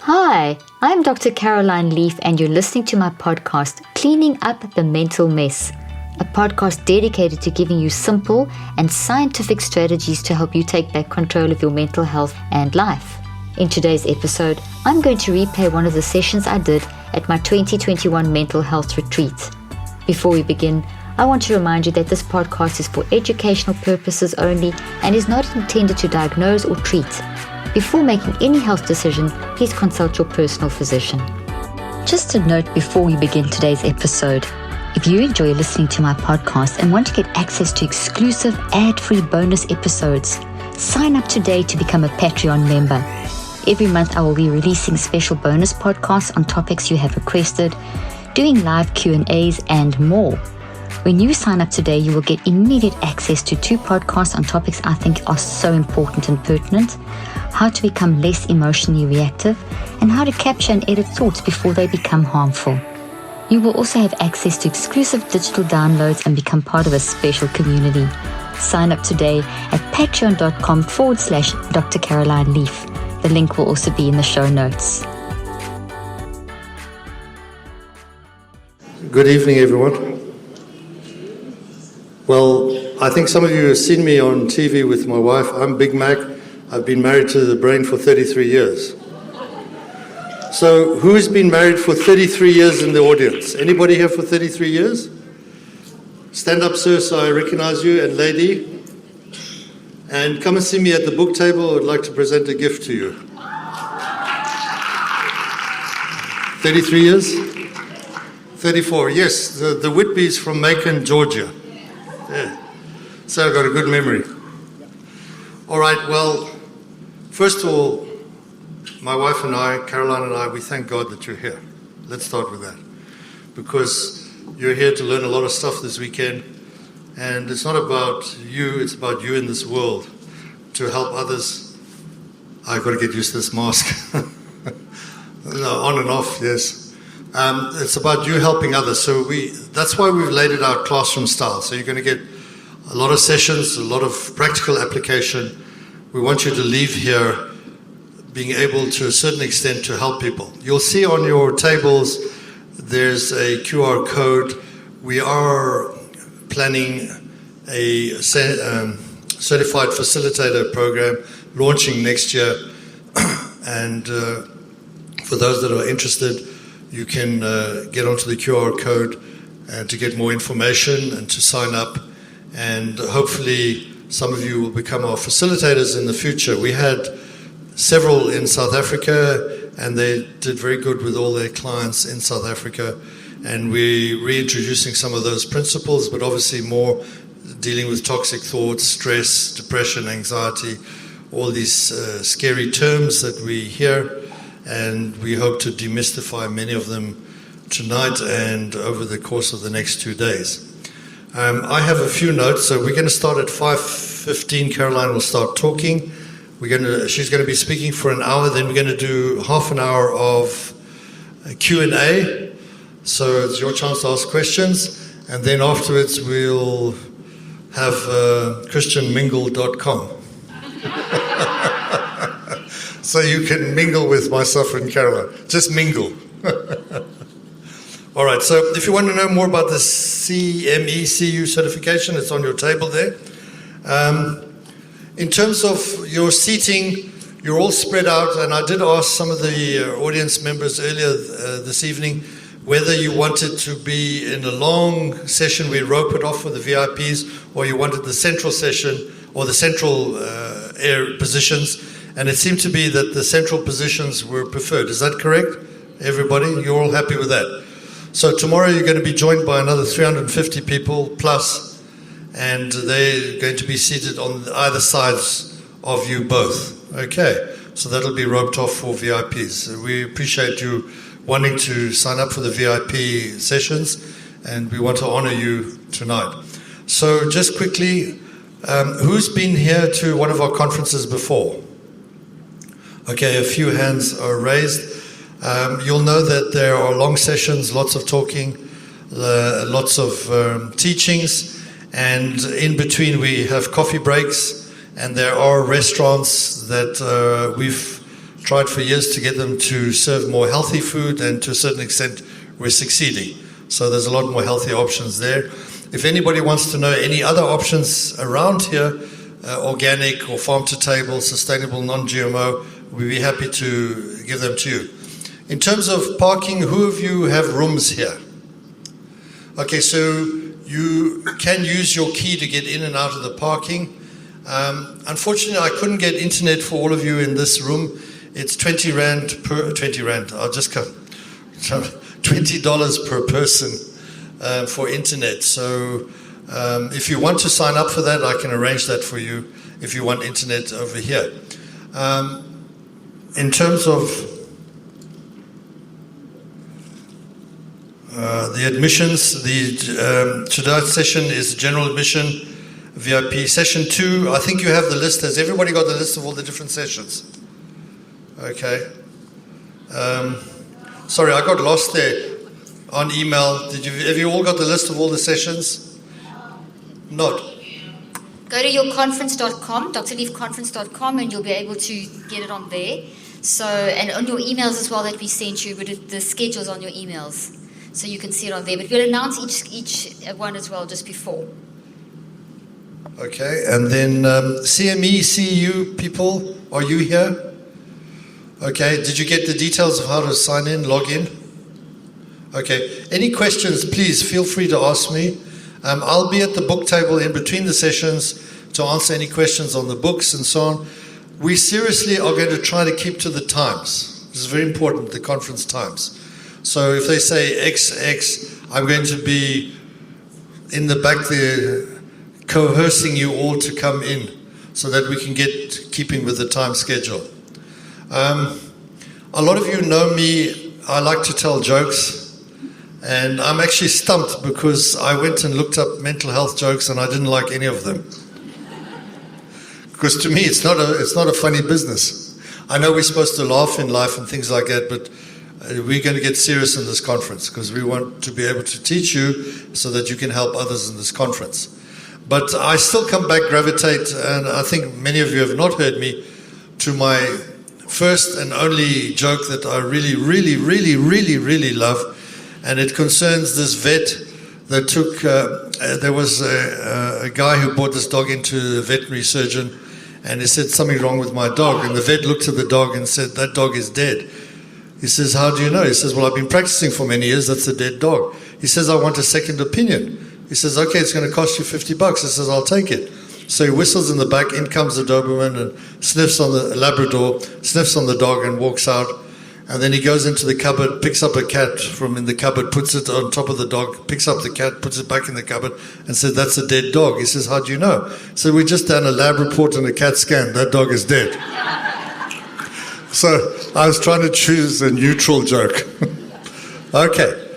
Hi, I'm Dr. Caroline Leaf, and you're listening to my podcast, Cleaning Up the Mental Mess, a podcast dedicated to giving you simple and scientific strategies to help you take back control of your mental health and life. In today's episode, I'm going to replay one of the sessions I did at my 2021 mental health retreat. Before we begin, I want to remind you that this podcast is for educational purposes only and is not intended to diagnose or treat. Before making any health decision, please consult your personal physician. Just a note before we begin today's episode. If you enjoy listening to my podcast and want to get access to exclusive ad-free bonus episodes, sign up today to become a Patreon member. Every month I will be releasing special bonus podcasts on topics you have requested, doing live Q&As and more. When you sign up today, you will get immediate access to 2 podcasts on topics I think are so important and pertinent: how to become less emotionally reactive, and how to capture and edit thoughts before they become harmful. You will also have access to exclusive digital downloads and become part of a special community. Sign up today at patreon.com/Dr. Caroline Leaf. The link will also be in the show notes. Good evening, everyone. Well, I think some of you have seen me on TV with my wife. I'm Big Mac. I've been married to the brain for 33 years. So who's been married for 33 years in the audience? Anybody here for 33 years? Stand up, sir, so I recognize you, and lady. And come and see me at the book table. I'd like to present a gift to you. 33 years? 34, yes. The Whitbys from Macon, Georgia. Yeah. So I've got a good memory. All right, well, first of all, my wife and I, Caroline and I, we thank God that you're here. Let's start with that. Because you're here to learn a lot of stuff this weekend. And it's not about you, it's about you in this world to help others. I've got to get used to this mask. No, on and off, yes. It's about you helping others. So that's why we've laid it out classroom style. So you're going to get a lot of sessions, a lot of practical application. We want you to leave here being able to a certain extent to help people. You'll see on your tables there's a QR code. We are planning a certified facilitator program launching next year. And for those that are interested, you can get onto the QR code to get more information and to sign up. And hopefully some of you will become our facilitators in the future. We had several in South Africa, and they did very good with all their clients in South Africa. And we're reintroducing some of those principles, but obviously more dealing with toxic thoughts, stress, depression, anxiety, all these scary terms that we hear. And we hope to demystify many of them tonight and over the course of the next 2 days. I have a few notes, so we're going to start at 5:15. Caroline will start talking. She's going to be speaking for an hour, then we're going to do half an hour of Q&A. So it's your chance to ask questions, and then afterwards we'll have christianmingle.com. So you can mingle with myself and Caroline. Just mingle. All right, so if you want to know more about the CME-CU certification, it's on your table there. In terms of your seating, you're all spread out, and I did ask some of the audience members earlier this evening whether you wanted to be in a long session, we rope it off for the VIPs, or you wanted the central session or the central positions. And it seemed to be that the central positions were preferred. Is that correct? Everybody, you're all happy with that? So tomorrow you're going to be joined by another 350 people plus, and they're going to be seated on either sides of you both. Okay, so that'll be roped off for VIPs. We appreciate you wanting to sign up for the VIP sessions, and we want to honor you tonight. So just quickly, who's been here to one of our conferences before? Okay, a few hands are raised. You'll know that there are long sessions, lots of talking, lots of teachings, and in between we have coffee breaks, and there are restaurants that we've tried for years to get them to serve more healthy food, and to a certain extent we're succeeding. So there's a lot more healthy options there. If anybody wants to know any other options around here, organic or farm to table, sustainable, non-GMO, we'd be happy to give them to you. In terms of parking, who of you have rooms here? Okay, so you can use your key to get in and out of the parking. Unfortunately, I couldn't get internet for all of you in this room. It's 20 Rand per, 20 Rand, I'll just come, $20 per person for internet. So if you want to sign up for that, I can arrange that for you if you want internet over here. In terms of the admissions, today's session is general admission, VIP. Session 2, I think you have the list. Has everybody got the list of all the different sessions? Okay. Sorry, I got lost there on email. Have you all got the list of all the sessions? Not. Go to yourconference.com, drleafconference.com, and you'll be able to get it on there. So, and on your emails as well that we sent you, but the schedule's on your emails. So you can see it on there. But we'll announce each one as well just before. Okay, and then CME, CEU people, are you here? Okay, did you get the details of how to sign in, log in? Okay, any questions, please feel free to ask me. I'll be at the book table in between the sessions to answer any questions on the books and so on. We seriously are going to try to keep to the times. This is very important, the conference times. So if they say XX, I'm going to be in the back there coercing you all to come in so that we can get keeping with the time schedule. A lot of you know me, I like to tell jokes, and I'm actually stumped because I went and looked up mental health jokes and I didn't like any of them. Because to me it's not a funny business. I know we're supposed to laugh in life and things like that, but we're going to get serious in this conference because we want to be able to teach you so that you can help others in this conference. But I still come back, gravitate, and I think many of you have not heard me, to my first and only joke that I really, really, really, really, really love, and it concerns this vet that took, there was a guy who brought this dog into the veterinary surgeon, and he said, something wrong with my dog, and the vet looked at the dog and said, that dog is dead. He says, how do you know? He says, well, I've been practicing for many years, that's a dead dog. He says, I want a second opinion. He says, okay, it's going to cost you $50. He says, I'll take it. So he whistles in the back, in comes the Doberman and sniffs on the Labrador, sniffs on the dog and walks out. And then he goes into the cupboard, picks up a cat from in the cupboard, puts it on top of the dog, picks up the cat, puts it back in the cupboard and says, that's a dead dog. He says, how do you know? So we just done a lab report and a CAT scan. That dog is dead. So I was trying to choose a neutral joke. Okay.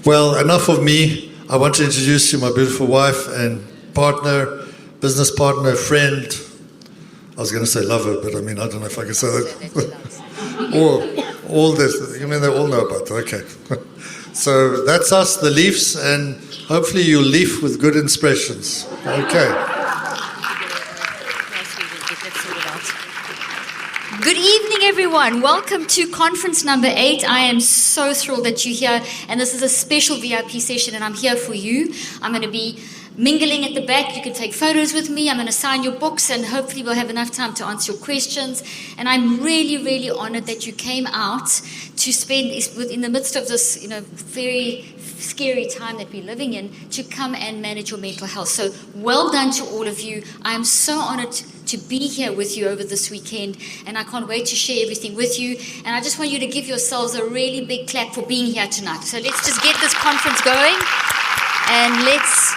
Well, enough of me. I want to introduce you my beautiful wife and partner, business partner, friend. I was going to say lover, but I mean, I don't know if I can say that. all this, you mean they all know about that? Okay. So that's us, the Leafs, and hopefully you'll leaf with good expressions. Okay. Good evening, everyone. Welcome to conference number 8. I am so thrilled that you're here, and this is a special VIP session, and I'm here for you. I'm going to be mingling at the back. You can take photos with me. I'm going to sign your books, and hopefully we'll have enough time to answer your questions. And I'm really, really honored that you came out to spend, in the midst of this, very scary time that we're living in, to come and manage your mental health. So well done to all of you. I am so honored to be here with you over this weekend, and I can't wait to share everything with you. And I just want you to give yourselves a really big clap for being here tonight. So let's just get this conference going, and let's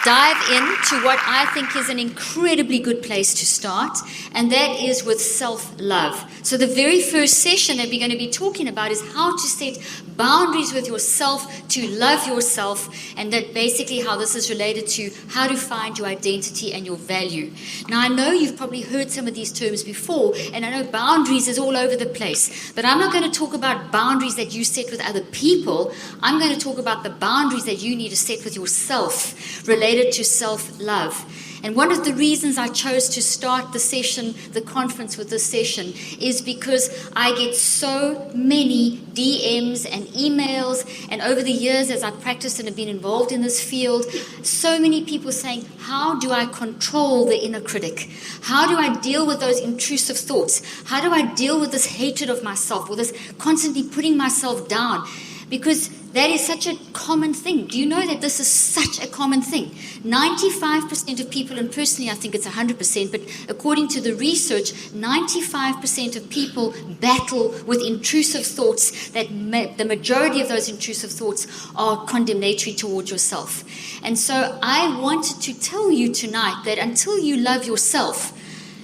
dive into what I think is an incredibly good place to start, and that is with self-love. So the very first session that we're going to be talking about is how to set boundaries with yourself, to love yourself, and that basically how this is related to how to find your identity and your value. Now, I know you've probably heard some of these terms before, and I know boundaries is all over the place, but I'm not going to talk about boundaries that you set with other people. I'm going to talk about the boundaries that you need to set with yourself, related to self-love. And one of the reasons I chose to start the conference with this session, is because I get so many DMs and emails, and over the years as I've practiced and have been involved in this field, so many people saying, how do I control the inner critic? How do I deal with those intrusive thoughts? How do I deal with this hatred of myself, or this constantly putting myself down? Because that is such a common thing. Do you know that this is such a common thing? 95% of people, and personally I think it's 100%, but according to the research, 95% of people battle with intrusive thoughts, that the majority of those intrusive thoughts are condemnatory towards yourself. And so I wanted to tell you tonight that until you love yourself,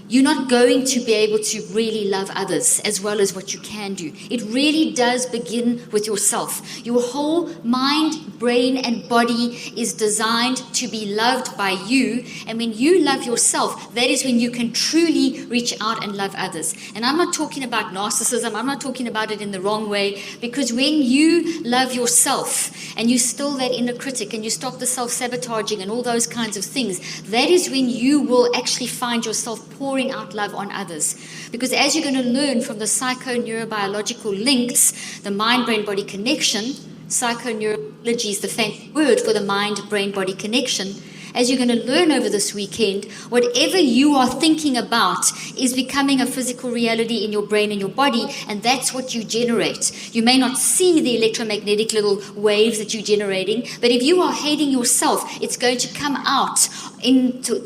you're not going to be able to really love others as well as what you can do. It really does begin with yourself. Your whole mind, brain, and body is designed to be loved by you. And when you love yourself, that is when you can truly reach out and love others. And I'm not talking about narcissism. I'm not talking about it in the wrong way. Because when you love yourself and you still that inner critic and you stop the self-sabotaging and all those kinds of things, that is when you will actually find yourself pouring out love on others. Because as you're going to learn from the psychoneurobiological links, the mind-brain-body connection, psychoneurology is the fancy word for the mind-brain-body connection. As you're going to learn over this weekend, whatever you are thinking about is becoming a physical reality in your brain and your body, and that's what you generate. You may not see the electromagnetic little waves that you're generating, but if you are hating yourself, it's going to come out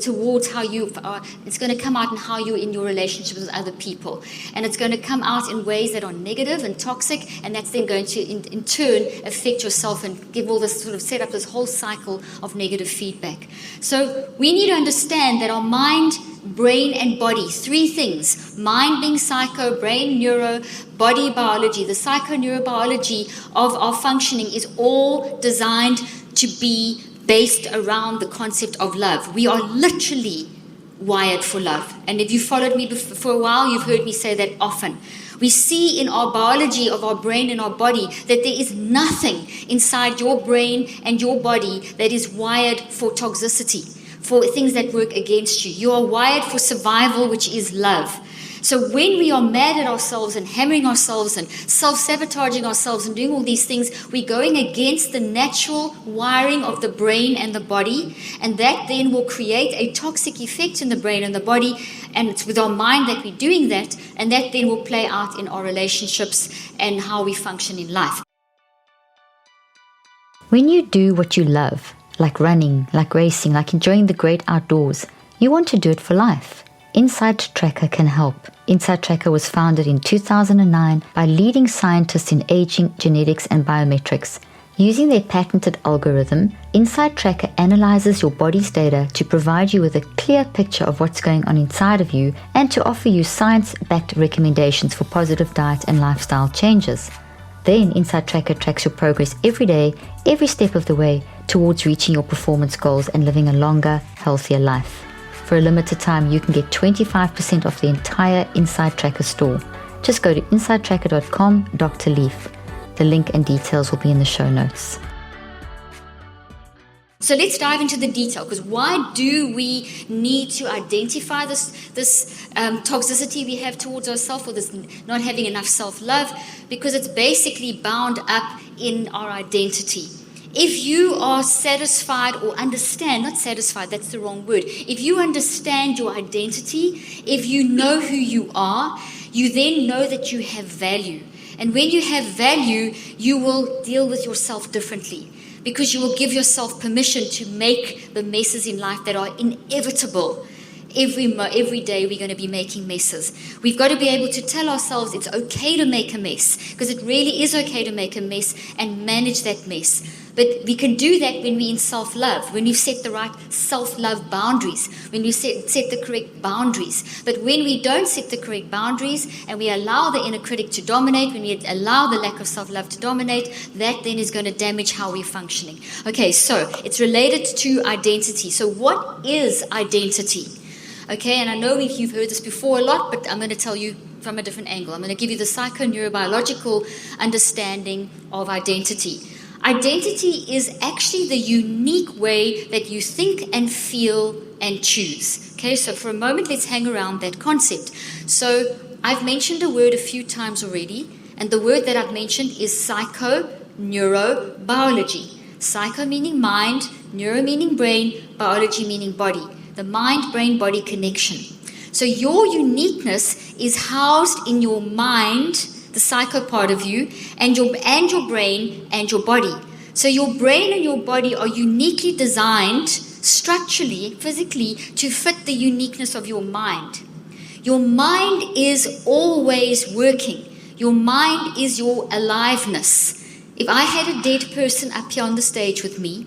towards how you are. It's going to come out in how you're in your relationships with other people, and it's going to come out in ways that are negative and toxic, and that's then going to in turn affect yourself and give all this sort of set up this whole cycle of negative feedback. So we need to understand that our mind, brain, and body, three things: mind being psycho, brain neuro, body biology. The psychoneurobiology of our functioning is all designed to be based around the concept of love. We are literally wired for love. And if you followed me for a while, you've heard me say that often. We see in our biology of our brain and our body that there is nothing inside your brain and your body that is wired for toxicity, for things that work against you. You are wired for survival, which is love. So when we are mad at ourselves and hammering ourselves and self-sabotaging ourselves and doing all these things, we're going against the natural wiring of the brain and the body, and that then will create a toxic effect in the brain and the body, and it's with our mind that we're doing that, and that then will play out in our relationships and how we function in life. When you do what you love, like running, like racing, like enjoying the great outdoors, you want to do it for life. Insight Tracker can help. Insight Tracker was founded in 2009 by leading scientists in aging, genetics, and biometrics. Using their patented algorithm, Insight Tracker analyzes your body's data to provide you with a clear picture of what's going on inside of you and to offer you science-backed recommendations for positive diet and lifestyle changes. Then Insight Tracker tracks your progress every day, every step of the way towards reaching your performance goals and living a longer, healthier life. For a limited time, you can get 25% off the entire Insight Tracker store. Just go to insighttracker.com, Dr. Leaf. The link and details will be in the show notes. So let's dive into the detail, because why do we need to identify this toxicity we have towards ourselves, or this not having enough self-love? Because it's basically bound up in our identity. If you are satisfied or understand, not satisfied, that's the wrong word. If you understand your identity, if you know who you are, you then know that you have value. And when you have value, you will deal with yourself differently, because you will give yourself permission to make the messes in life that are inevitable. Every day we're going to be making messes. We've got to be able to tell ourselves it's okay to make a mess, because it really is okay to make a mess and manage that mess. But we can do that when we're in self-love, when we've set the right self-love boundaries, when we set the correct boundaries. But when we don't set the correct boundaries and we allow the inner critic to dominate, when we allow the lack of self-love to dominate, that then is going to damage how we're functioning. Okay, so it's related to identity. So what is identity? Okay, and I know you've heard this before a lot, but I'm going to tell you from a different angle. I'm going to give you the psychoneurobiological understanding of identity. Identity is actually the unique way that you think and feel and choose. Okay, so for a moment, let's hang around that concept. So I've mentioned a word a few times already, and the word that I've mentioned is psychoneurobiology. Psycho meaning mind, neuro meaning brain, biology meaning body. The mind-brain-body connection. So your uniqueness is housed in your mind, the psycho part of you, and your brain and your body. So your brain and your body are uniquely designed structurally, physically, to fit the uniqueness of your mind. Your mind is always working. Your mind is your aliveness. If I had a dead person up here on the stage with me,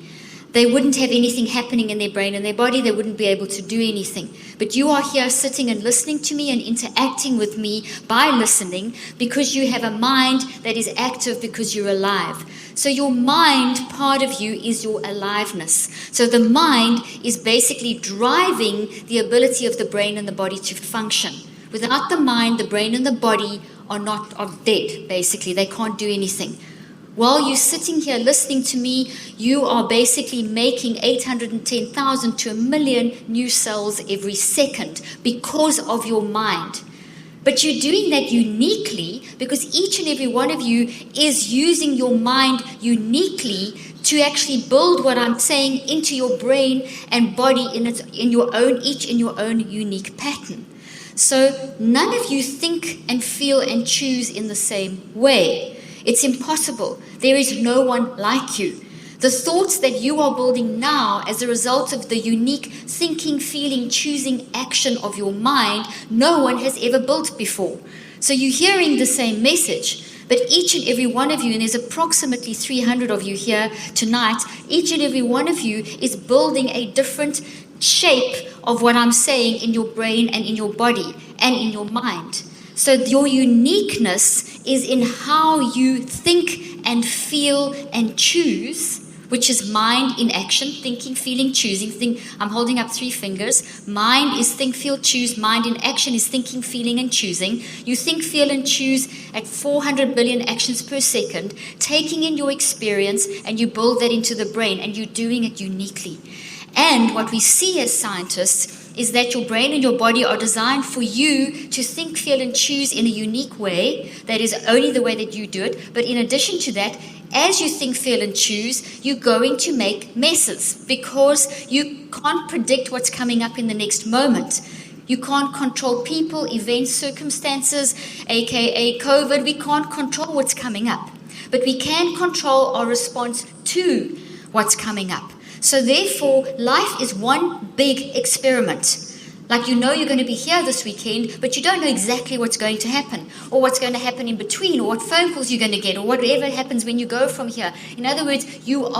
they wouldn't have anything happening in their brain and their body. They wouldn't be able to do anything. But you are here sitting and listening to me and interacting with me by listening because you have a mind that is active because you're alive. So your mind part of you is your aliveness. So the mind is basically driving the ability of the brain and the body to function. Without the mind, the brain and the body are dead, basically. They can't do anything. While you're sitting here listening to me, you are basically making 810,000 to 1 million new cells every second because of your mind. But you're doing that uniquely because each and every one of you is using your mind uniquely to actually build what I'm saying into your brain and body each in your own unique pattern. So none of you think and feel and choose in the same way. It's impossible. There is no one like you. The thoughts that you are building now as a result of the unique thinking, feeling, choosing action of your mind, no one has ever built before. So you're hearing the same message, but each and every one of you, and there's approximately 300 of you here tonight, each and every one of you is building a different shape of what I'm saying in your brain and in your body and in your mind. So your uniqueness is in how you think and feel and choose, which is mind in action, thinking, feeling, choosing. I'm holding up 3 fingers. Mind is think, feel, choose. Mind in action is thinking, feeling, and choosing. You think, feel, and choose at 400 billion actions per second, taking in your experience, and you build that into the brain, and you're doing it uniquely. And what we see as scientists is that your brain and your body are designed for you to think, feel, and choose in a unique way. That is only the way that you do it. But in addition to that, as you think, feel, and choose, you're going to make messes because you can't predict what's coming up in the next moment. You can't control people, events, circumstances, aka COVID. We can't control what's coming up. But we can control our response to what's coming up. So therefore, life is one big experiment. Like you're going to be here this weekend, but you don't know exactly what's going to happen, or what's going to happen in between, or what phone calls you're going to get, or whatever happens when you go from here. In other words, your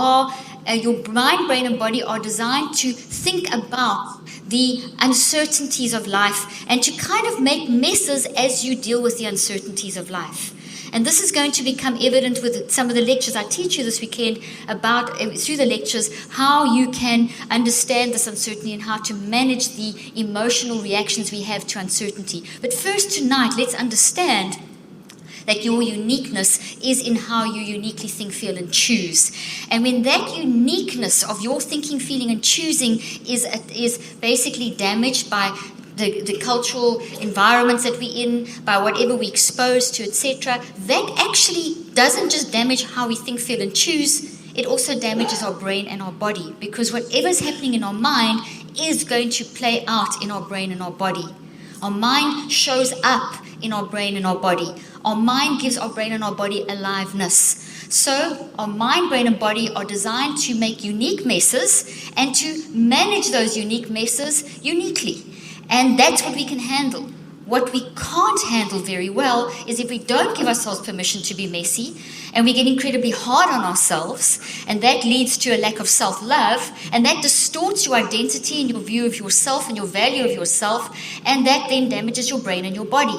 mind, brain, and body are designed to think about the uncertainties of life and to kind of make messes as you deal with the uncertainties of life. And this is going to become evident with some of the lectures I teach you this weekend about, through the lectures, how you can understand this uncertainty and how to manage the emotional reactions we have to uncertainty. But first tonight, let's understand that your uniqueness is in how you uniquely think, feel, and choose. And when that uniqueness of your thinking, feeling, and choosing is basically damaged by the cultural environments that we're in, by whatever we're exposed to, etc., that actually doesn't just damage how we think, feel, and choose, it also damages our brain and our body, because whatever's happening in our mind is going to play out in our brain and our body. Our mind shows up in our brain and our body. Our mind gives our brain and our body aliveness. So our mind, brain, and body are designed to make unique messes and to manage those unique messes uniquely. And that's what we can handle. What we can't handle very well is if we don't give ourselves permission to be messy and we get incredibly hard on ourselves, and that leads to a lack of self-love, and that distorts your identity and your view of yourself and your value of yourself, and that then damages your brain and your body.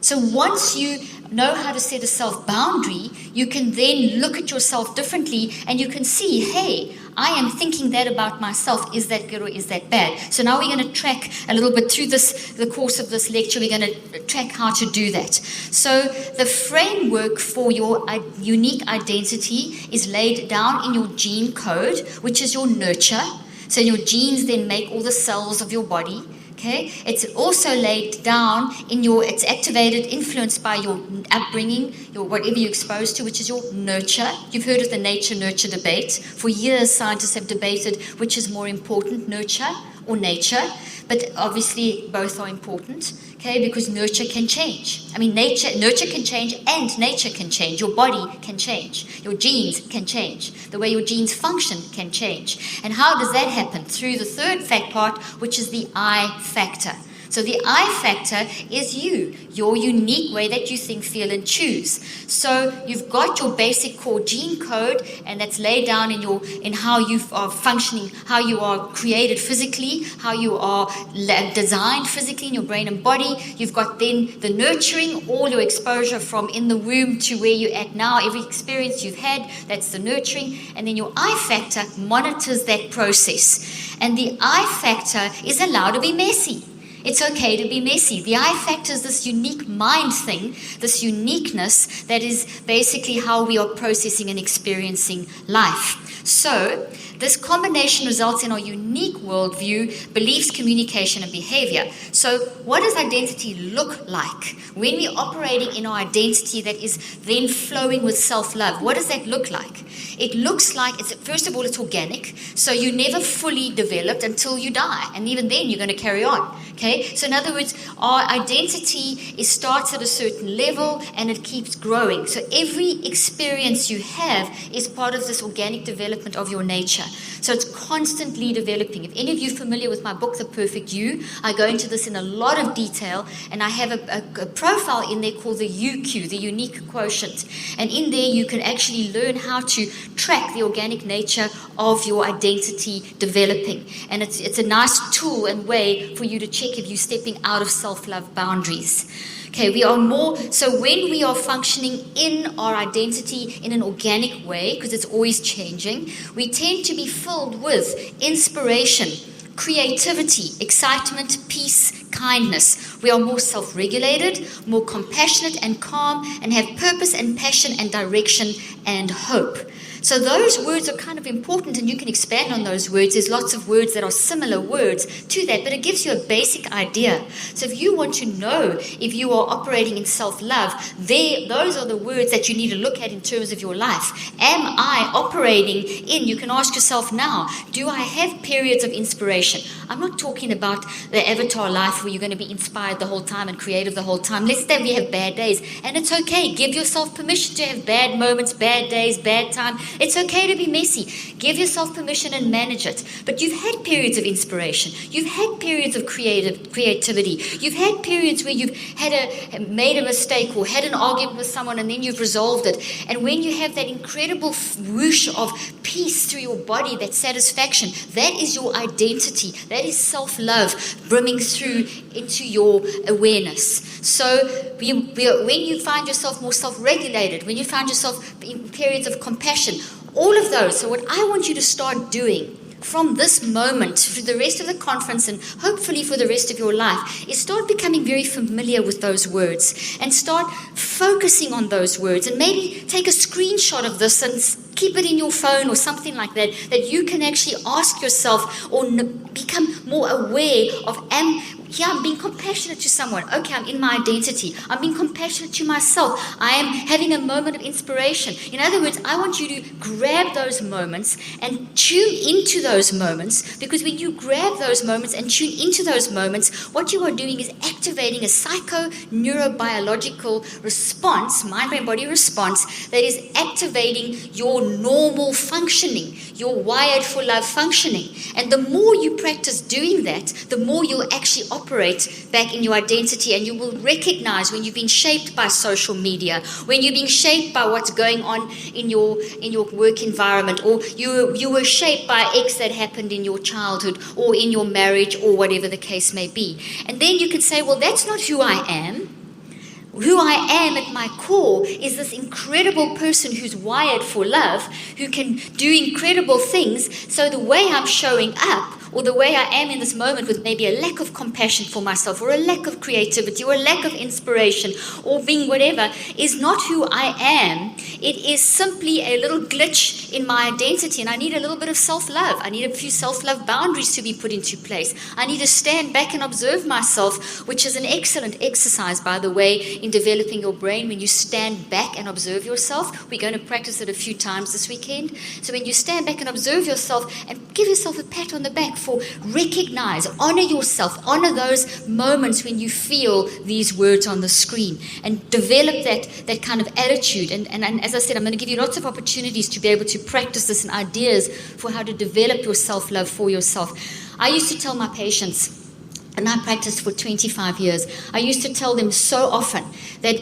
So once you know how to set a self-boundary, you can then look at yourself differently and you can see, hey, I am thinking that about myself. Is that good or is that bad? So now we're going to track a little bit through the course of this lecture. We're going to track how to do that. So the framework for your unique identity is laid down in your gene code, which is your nurture. So your genes then make all the cells of your body. Okay, it's also laid down in it's activated, influenced by your upbringing, your whatever you're exposed to, which is your nurture. You've heard of the nature-nurture debate. For years, scientists have debated which is more important, nurture or nature. But obviously, both are important, okay, because nurture can change. I mean, nurture can change and nature can change. Your body can change. Your genes can change. The way your genes function can change. And how does that happen? Through the third fact part, which is the I factor. So the I factor is your unique way that you think, feel, and choose. So you've got your basic core gene code, and that's laid down in how you are functioning, how you are created physically, how you are designed physically in your brain and body. You've got then the nurturing, all your exposure from in the womb to where you're at now, every experience you've had, that's the nurturing. And then your I factor monitors that process. And the I factor is allowed to be messy. It's okay to be messy. The I factor is this unique mind thing, this uniqueness that is basically how we are processing and experiencing life. So this combination results in our unique worldview, beliefs, communication, and behavior. So what does identity look like? When we're operating in our identity that is then flowing with self-love, what does that look like? It looks like, first of all, it's organic. So you never fully developed until you die. And even then, you're going to carry on. Okay? So in other words, our identity starts at a certain level and it keeps growing. So every experience you have is part of this organic development of your nature. So it's constantly developing. If any of you are familiar with my book, The Perfect You, I go into this in a lot of detail, and I have a profile in there called the UQ, the unique quotient. And in there you can actually learn how to track the organic nature of your identity developing. And it's a nice tool and way for you to check if you're stepping out of self-love boundaries. Okay, so when we are functioning in our identity in an organic way, because it's always changing, we tend to be filled with inspiration, creativity, excitement, peace, kindness. We are more self-regulated, more compassionate and calm, and have purpose and passion and direction and hope. So those words are kind of important, and you can expand on those words. There's lots of words that are similar words to that, but it gives you a basic idea. So if you want to know if you are operating in self-love, those are the words that you need to look at in terms of your life. Am I operating in, you can ask yourself now, do I have periods of inspiration? I'm not talking about the avatar life where you're going to be inspired the whole time and creative the whole time. Let's say we have bad days, and it's okay. Give yourself permission to have bad moments, bad days, bad time. It's okay to be messy. Give yourself permission and manage it. But you've had periods of inspiration. You've had periods of creativity. You've had periods where you've made a mistake or had an argument with someone and then you've resolved it. And when you have that incredible whoosh of peace through your body, that satisfaction, that is your identity. That is self-love brimming through into your awareness. So when you find yourself more self-regulated, when you find yourself in periods of compassion, all of those. So what I want you to start doing from this moment through the rest of the conference and hopefully for the rest of your life is start becoming very familiar with those words and start focusing on those words, and maybe take a screenshot of this and keep it in your phone or something like that, that you can actually ask yourself or become more aware of, I'm being compassionate to someone. Okay, I'm in my identity. I'm being compassionate to myself. I am having a moment of inspiration. In other words, I want you to grab those moments and tune into those moments, because when you grab those moments and tune into those moments, what you are doing is activating a psycho-neurobiological response, mind-brain-body response, that is activating your normal functioning, your wired for love functioning. And the more you practice doing that, the more you'll actually operate back in your identity, and you will recognize when you've been shaped by social media, when you're being shaped by what's going on in your work environment, or you were shaped by X that happened in your childhood or in your marriage or whatever the case may be. And then you can say, well, that's not who I am. Who I am at my core is this incredible person who's wired for love, who can do incredible things. So the way I'm showing up or the way I am in this moment with maybe a lack of compassion for myself, or a lack of creativity, or a lack of inspiration, or being whatever, is not who I am. It is simply a little glitch in my identity, and I need a little bit of self-love. I need a few self-love boundaries to be put into place. I need to stand back and observe myself, which is an excellent exercise, by the way, in developing your brain. When you stand back and observe yourself, we're going to practice it a few times this weekend. So when you stand back and observe yourself and give yourself a pat on the back for recognize, honor yourself, honor those moments when you feel these words on the screen, and develop that kind of attitude. And as I said, I'm going to give you lots of opportunities to be able to practice this and ideas for how to develop your self-love for yourself. I used to tell my patients, and I practiced for 25 years, I used to tell them so often that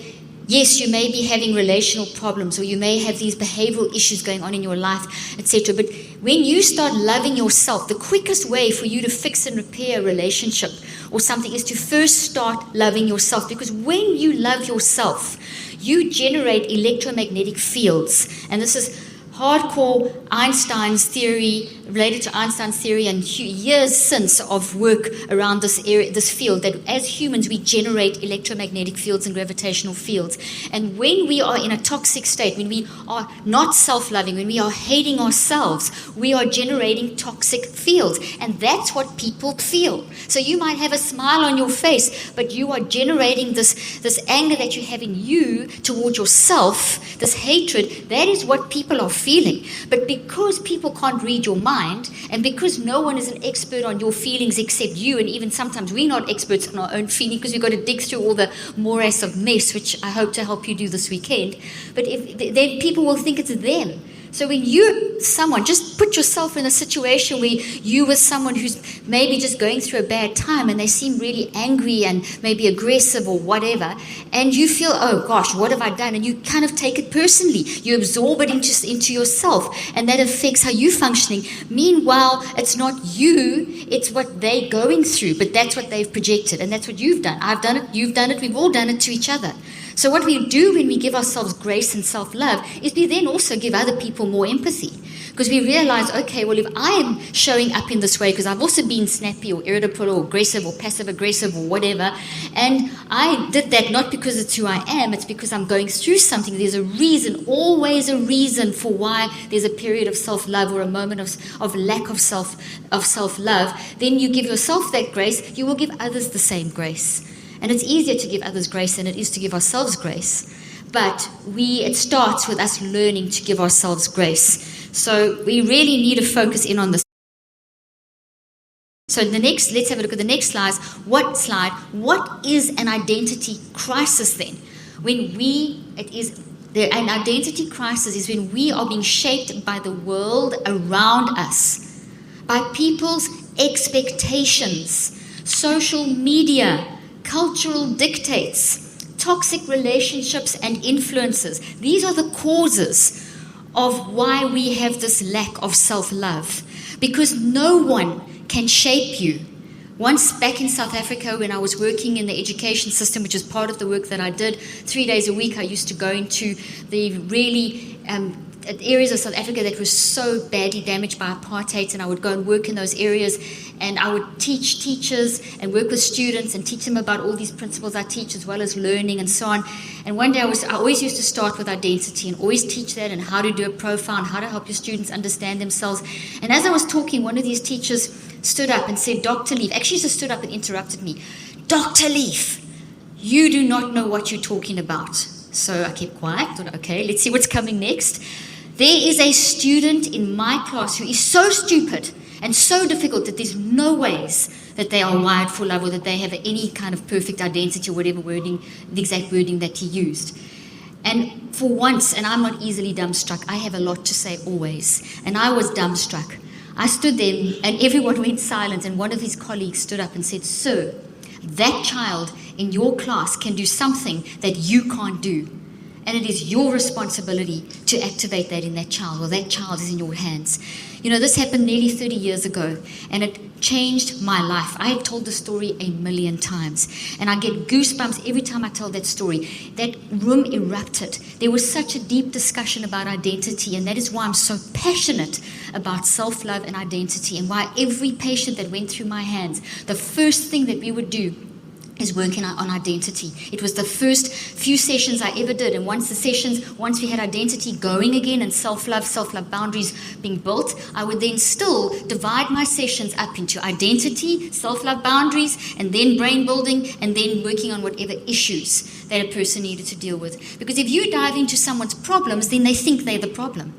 yes, you may be having relational problems, or you may have these behavioral issues going on in your life, etc. But when you start loving yourself, the quickest way for you to fix and repair a relationship or something is to first start loving yourself. Because when you love yourself, you generate electromagnetic fields. And this is hardcore Einstein's theory, related to Einstein's theory, and years since of work around this area, this field, that as humans we generate electromagnetic fields and gravitational fields. And when we are in a toxic state, when we are not self-loving, when we are hating ourselves, we are generating toxic fields. And that's what people feel. So you might have a smile on your face, but you are generating this anger that you have in you towards yourself, this hatred. That is what people are feeling. But because people can't read your mind, and because no one is an expert on your feelings except you, and even sometimes we're not experts on our own feelings because we've got to dig through all the morass of mess, which I hope to help you do this weekend. But then people will think it's them. So when you're someone, just put yourself in a situation where you with someone who's maybe just going through a bad time, and they seem really angry and maybe aggressive or whatever, and you feel, oh gosh, what have I done? And you kind of take it personally. You absorb it into yourself, and that affects how you're functioning. Meanwhile, it's not you, it's what they're going through, but that's what they've projected, and that's what you've done. I've done it, you've done it, we've all done it to each other. So what we do when we give ourselves grace and self-love is we then also give other people more empathy. Because we realize, okay, well, if I am showing up in this way, because I've also been snappy or irritable or aggressive or passive-aggressive or whatever, and I did that not because it's who I am, it's because I'm going through something. There's a reason, always a reason for why there's a period of self-love or a moment of lack of self-love. Then you give yourself that grace, you will give others the same grace. And it's easier to give others grace than it is to give ourselves grace. But it starts with us learning to give ourselves grace. So we really need to focus in on this. So let's have a look at the next slide. What is an identity crisis then? An identity crisis is when we are being shaped by the world around us, by people's expectations, social media, cultural dictates, toxic relationships and influences. These are the causes of why we have this lack of self-love, because no one can shape you. Once back in South Africa, when I was working in the education system, which is part of the work that I did, 3 days a week I used to go into the really areas of South Africa that were so badly damaged by apartheid, and I would go and work in those areas, and I would teach teachers and work with students and teach them about all these principles I teach, as well as learning and so on. And one day I always used to start with identity and always teach that, and how to do a profile and how to help your students understand themselves. And as I was talking, one of these teachers stood up and said, Dr. Leaf, actually just stood up and interrupted me. Dr. Leaf, you do not know what you're talking about. So I kept quiet, thought, okay, let's see what's coming next. There is a student in my class who is so stupid and so difficult that there's no ways that they are wired for love, or that they have any kind of perfect identity, or whatever wording, the exact wording that he used. And for once, and I'm not easily dumbstruck, I have a lot to say always, and I was dumbstruck. I stood there and everyone went silent, and one of his colleagues stood up and said, Sir, that child in your class can do something that you can't do. And it is your responsibility to activate that in that child, or that child is in your hands. You know, this happened nearly 30 years ago, and it changed my life. I have told the story a million times, and I get goosebumps every time I tell that story. That room erupted. There was such a deep discussion about identity, and that is why I'm so passionate about self-love and identity, and why every patient that went through my hands, the first thing that we would do is working on identity. It was the first few sessions I ever did, and once we had identity going again and self-love boundaries being built, I would then still divide my sessions up into identity, self-love boundaries, and then brain building, and then working on whatever issues that a person needed to deal with. Because if you dive into someone's problems, then they think they're the problem.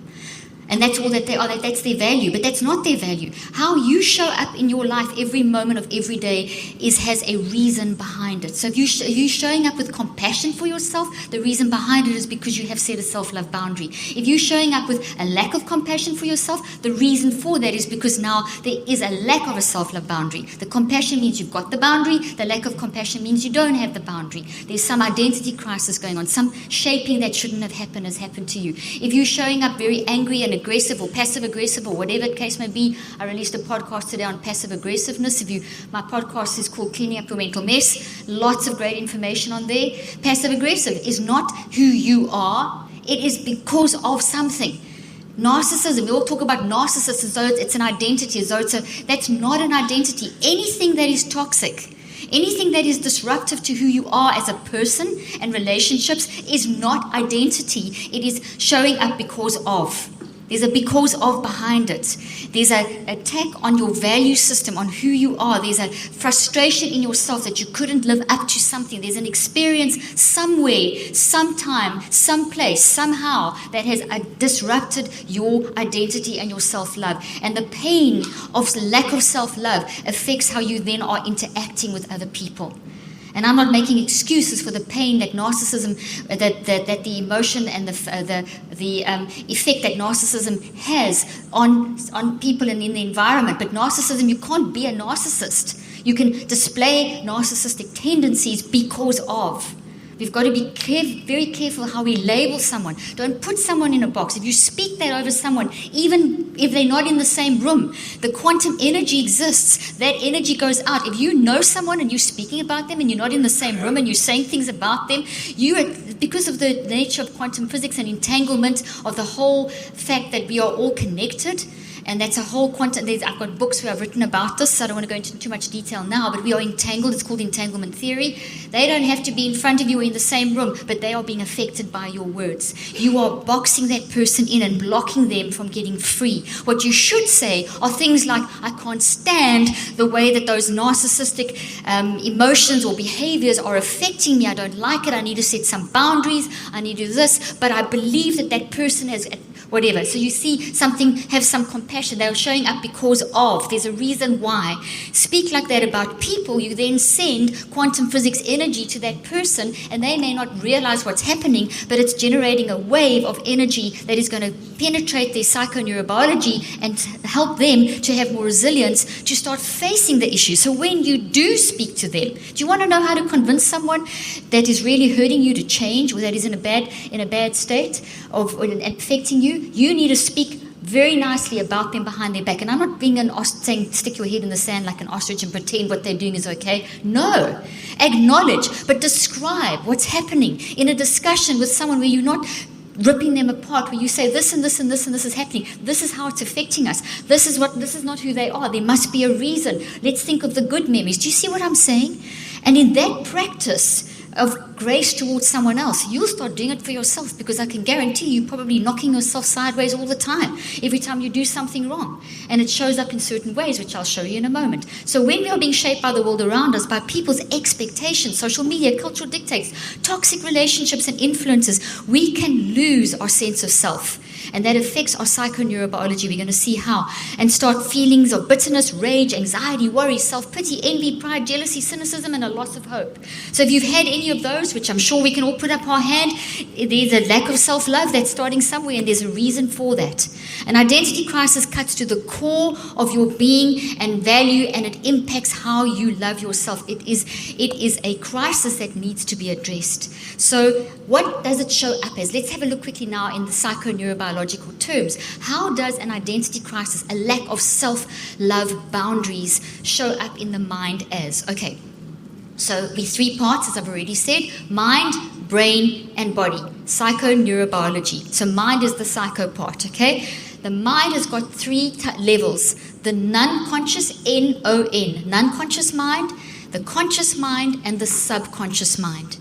And that's all that they are, that's their value, but that's not their value. How you show up in your life every moment of every day has a reason behind it. So if you're showing up with compassion for yourself, the reason behind it is because you have set a self-love boundary. If you're showing up with a lack of compassion for yourself, the reason for that is because now there is a lack of a self-love boundary. The compassion means you've got the boundary, the lack of compassion means you don't have the boundary. There's some identity crisis going on, some shaping that shouldn't have happened has happened to you. If you're showing up very angry and aggressive or passive aggressive or whatever the case may be, I released a podcast today on passive aggressiveness. My podcast is called Cleaning Up Your Mental Mess. Lots of great information on there. Passive aggressive is not who you are. It is because of something. Narcissism, we all talk about narcissism as though it's an identity, as though that's not an identity. Anything that is toxic, anything that is disruptive to who you are as a person and relationships is not identity. It is showing up because of. There's a because of behind it. There's an attack on your value system, on who you are. There's a frustration in yourself that you couldn't live up to something. There's an experience somewhere, sometime, someplace, somehow that has disrupted your identity and your self-love. And the pain of lack of self-love affects how you then are interacting with other people. And I'm not making excuses for the pain that narcissism, that the emotion and the effect that narcissism has on people and in the environment. But narcissism, you can't be a narcissist. You can display narcissistic tendencies because of. We've got to be very careful how we label someone. Don't put someone in a box. If you speak that over someone, even if they're not in the same room, the quantum energy exists. That energy goes out. If you know someone and you're speaking about them and you're not in the same room and you're saying things about them, because of the nature of quantum physics and entanglement of the whole fact that we are all connected, and that's a whole quantum. I've got books where I've written about this, so I don't want to go into too much detail now, but we are entangled. It's called entanglement theory. They don't have to be in front of you or in the same room, but they are being affected by your words. You are boxing that person in and blocking them from getting free. What you should say are things like, I can't stand the way that those narcissistic emotions or behaviors are affecting me. I don't like it. I need to set some boundaries. I need to do this, but I believe that person has whatever. So you see something, have some compassion. They're showing up because of. There's a reason why. Speak like that about people. You then send quantum physics energy to that person, and they may not realize what's happening, but it's generating a wave of energy that is going to penetrate their psychoneurobiology and help them to have more resilience to start facing the issue. So when you do speak to them, do you want to know how to convince someone that is really hurting you to change, or that is in a bad state of affecting you? You need to speak very nicely about them behind their back. And I'm not being saying stick your head in the sand like an ostrich and pretend what they're doing is okay. No. Acknowledge, but describe what's happening in a discussion with someone where you're not ripping them apart, where you say this and this and this and this is happening. This is how it's affecting us. This is not who they are. There must be a reason. Let's think of the good memories. Do you see what I'm saying? And in that practice of grace towards someone else, you'll start doing it for yourself, because I can guarantee you probably knocking yourself sideways all the time, every time you do something wrong. And it shows up in certain ways, which I'll show you in a moment. So when we are being shaped by the world around us, by people's expectations, social media, cultural dictates, toxic relationships and influences, we can lose our sense of self. And that affects our psychoneurobiology. We're going to see how. And start feelings of bitterness, rage, anxiety, worry, self-pity, envy, pride, jealousy, cynicism, and a loss of hope. So if you've had any of those, which I'm sure we can all put up our hand, there's a lack of self-love that's starting somewhere, and there's a reason for that. An identity crisis cuts to the core of your being and value, and it impacts how you love yourself. It is a crisis that needs to be addressed. So what does it show up as? Let's have a look quickly now in the psychoneurobiology biological terms. How does an identity crisis, a lack of self-love boundaries, show up in the mind as? Okay, so the three parts, as I've already said: mind, brain, and body. Psychoneurobiology. So mind is the psycho part, okay? The mind has got three levels: the non-conscious, N-O-N, non-conscious mind, the conscious mind, and the subconscious mind.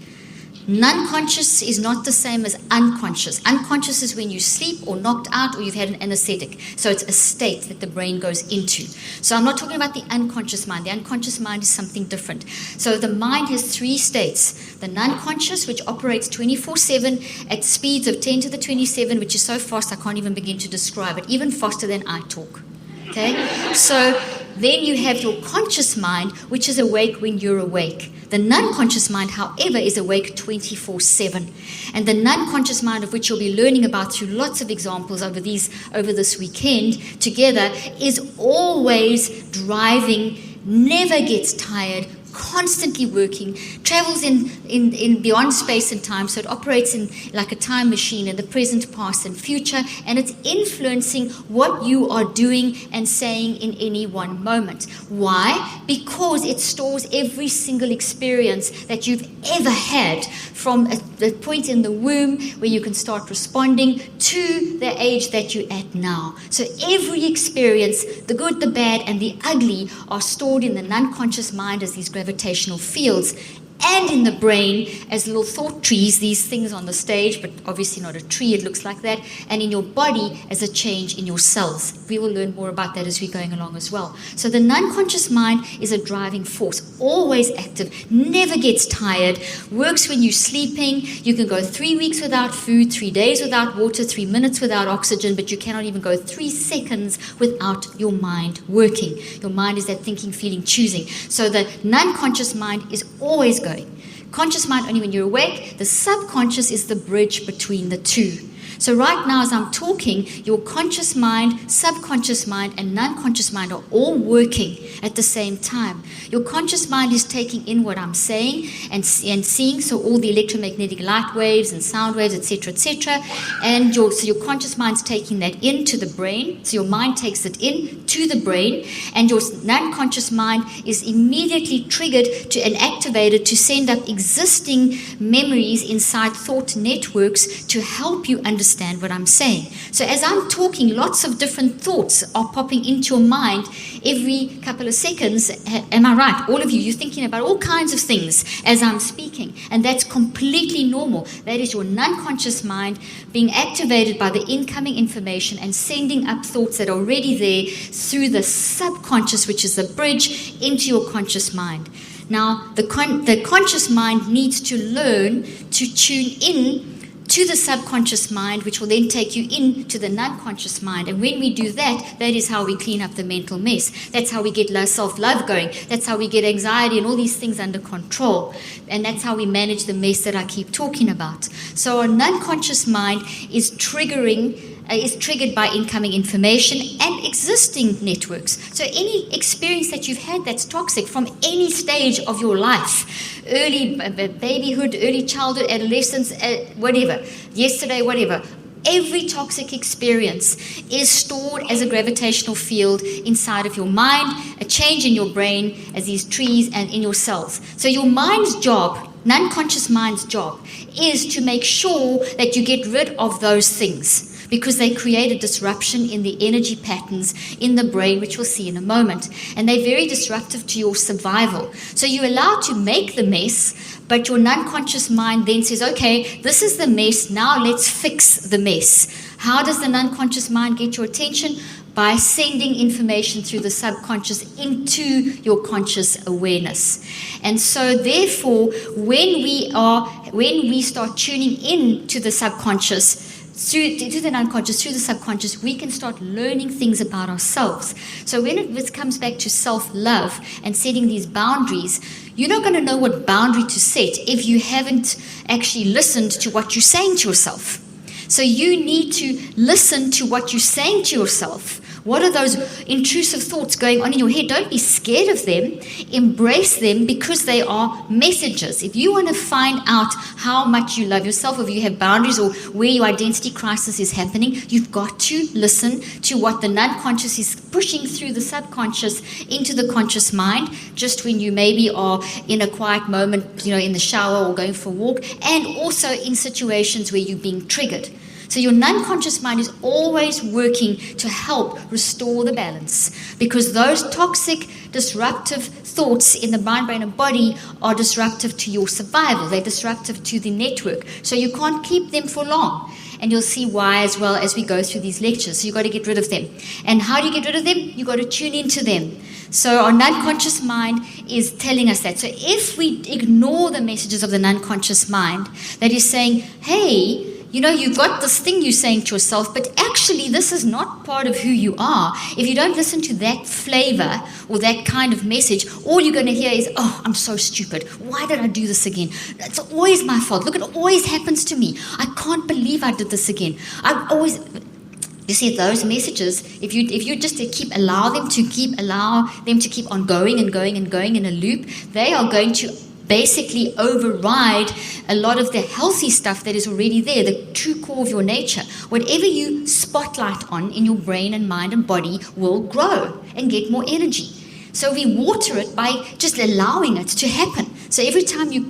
Non-conscious is not the same as unconscious. Unconscious is when you sleep or knocked out or you've had an anesthetic. So it's a state that the brain goes into. So I'm not talking about the unconscious mind. The unconscious mind is something different. So the mind has three states. The non-conscious, which operates 24/7 at speeds of 10 to the 27, which is so fast I can't even begin to describe it, even faster than I talk. Okay? So then you have your conscious mind, which is awake when you're awake. The non-conscious mind, however, is awake 24/7. And the non-conscious mind, of which you'll be learning about through lots of examples over this weekend together, is always driving, never gets tired, constantly working, travels in beyond space and time, so it operates in like a time machine in the present, past, and future, and it's influencing what you are doing and saying in any one moment. Why? Because it stores every single experience that you've ever had from the point in the womb where you can start responding to the age that you're at now. So every experience, the good, the bad, and the ugly, are stored in the non-conscious mind as these gravitational fields, and in the brain as little thought trees, these things on the stage, but obviously not a tree, it looks like that, and in your body as a change in your cells. We will learn more about that as we're going along as well. So the non-conscious mind is a driving force, always active, never gets tired, works when you're sleeping. You can go 3 weeks without food, 3 days without water, 3 minutes without oxygen, but you cannot even go 3 seconds without your mind working. Your mind is that thinking, feeling, choosing. So the non-conscious mind is always going. Conscious mind only when you're awake. The subconscious is the bridge between the two. So right now as I'm talking, your conscious mind, subconscious mind, and non-conscious mind are all working at the same time. Your conscious mind is taking in what I'm saying and seeing, so all the electromagnetic light waves and sound waves, etc., etc. And so your conscious mind's taking that into the brain. So your mind takes it in to the brain, and your non-conscious mind is immediately triggered and activated to send up existing memories inside thought networks to help you understand what I'm saying. So as I'm talking, lots of different thoughts are popping into your mind every couple of seconds. Am I right? All of you, you're thinking about all kinds of things as I'm speaking, and that's completely normal. That is your non-conscious mind being activated by the incoming information and sending up thoughts that are already there through the subconscious, which is the bridge into your conscious mind. Now, the conscious mind needs to learn to tune in to the subconscious mind, which will then take you into the non-conscious mind. And when we do that, that is how we clean up the mental mess. That's how we get low self-love going. That's how we get anxiety and all these things under control. And that's how we manage the mess that I keep talking about. So our non-conscious mind is triggered by incoming information and existing networks. So any experience that you've had that's toxic from any stage of your life, early babyhood, early childhood, adolescence, whatever, yesterday, whatever, every toxic experience is stored as a gravitational field inside of your mind, a change in your brain as these trees and in your cells. So your mind's job, non-conscious mind's job, is to make sure that you get rid of those things, because they create a disruption in the energy patterns in the brain, which we'll see in a moment. And they're very disruptive to your survival. So you're allowed to make the mess, but your non-conscious mind then says, okay, this is the mess, now let's fix the mess. How does the non-conscious mind get your attention? By sending information through the subconscious into your conscious awareness. And so therefore, when we start tuning in to the subconscious, to the non-conscious, through the subconscious, we can start learning things about ourselves. So when it comes back to self-love and setting these boundaries, you're not going to know what boundary to set if you haven't actually listened to what you're saying to yourself. So you need to listen to what you're saying to yourself What are those intrusive thoughts going on in your head? Don't be scared of them. Embrace them, because they are messages. If you want to find out how much you love yourself, or if you have boundaries, or where your identity crisis is happening, you've got to listen to what the non-conscious is pushing through the subconscious into the conscious mind, just when you maybe are in a quiet moment, in the shower or going for a walk, and also in situations where you're being triggered. So your non-conscious mind is always working to help restore the balance, because those toxic, disruptive thoughts in the mind, brain, and body are disruptive to your survival. They're disruptive to the network. So you can't keep them for long. And you'll see why as well as we go through these lectures. So you've got to get rid of them. And how do you get rid of them? You've got to tune into them. So our non-conscious mind is telling us that. So if we ignore the messages of the non-conscious mind that is saying, hey, you've got this thing you're saying to yourself, but actually this is not part of who you are. If you don't listen to that flavor or that kind of message, all you're going to hear is, oh, I'm so stupid. Why did I do this again? It's always my fault. Look, it always happens to me. I can't believe I did this again. You see, those messages, if you just allow them to keep on going and going and going in a loop, they are going to basically override a lot of the healthy stuff that is already there, the true core of your nature. Whatever you spotlight on in your brain and mind and body will grow and get more energy. So we water it by just allowing it to happen. So every time you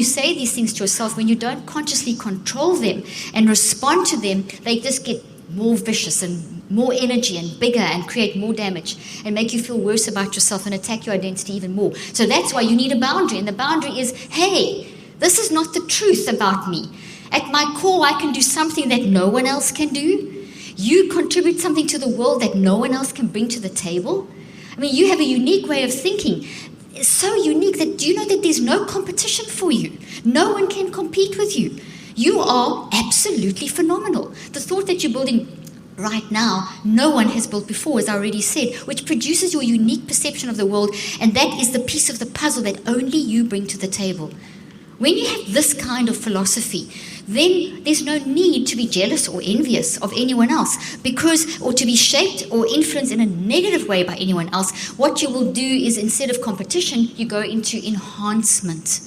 say these things to yourself, when you don't consciously control them and respond to them, they just get more vicious and more energy and bigger and create more damage and make you feel worse about yourself and attack your identity even more. So that's why you need a boundary. And the boundary is, hey, this is not the truth about me. At my core, I can do something that no one else can do. You contribute something to the world that no one else can bring to the table. I mean, you have a unique way of thinking. It's so unique that, do you know that there's no competition for you? No one can compete with you. You are absolutely phenomenal. The thought that you're building right now, no one has built before, as I already said, which produces your unique perception of the world, and that is the piece of the puzzle that only you bring to the table. When you have this kind of philosophy, then there's no need to be jealous or envious of anyone else, or to be shaped or influenced in a negative way by anyone else. What you will do is, instead of competition, you go into enhancement.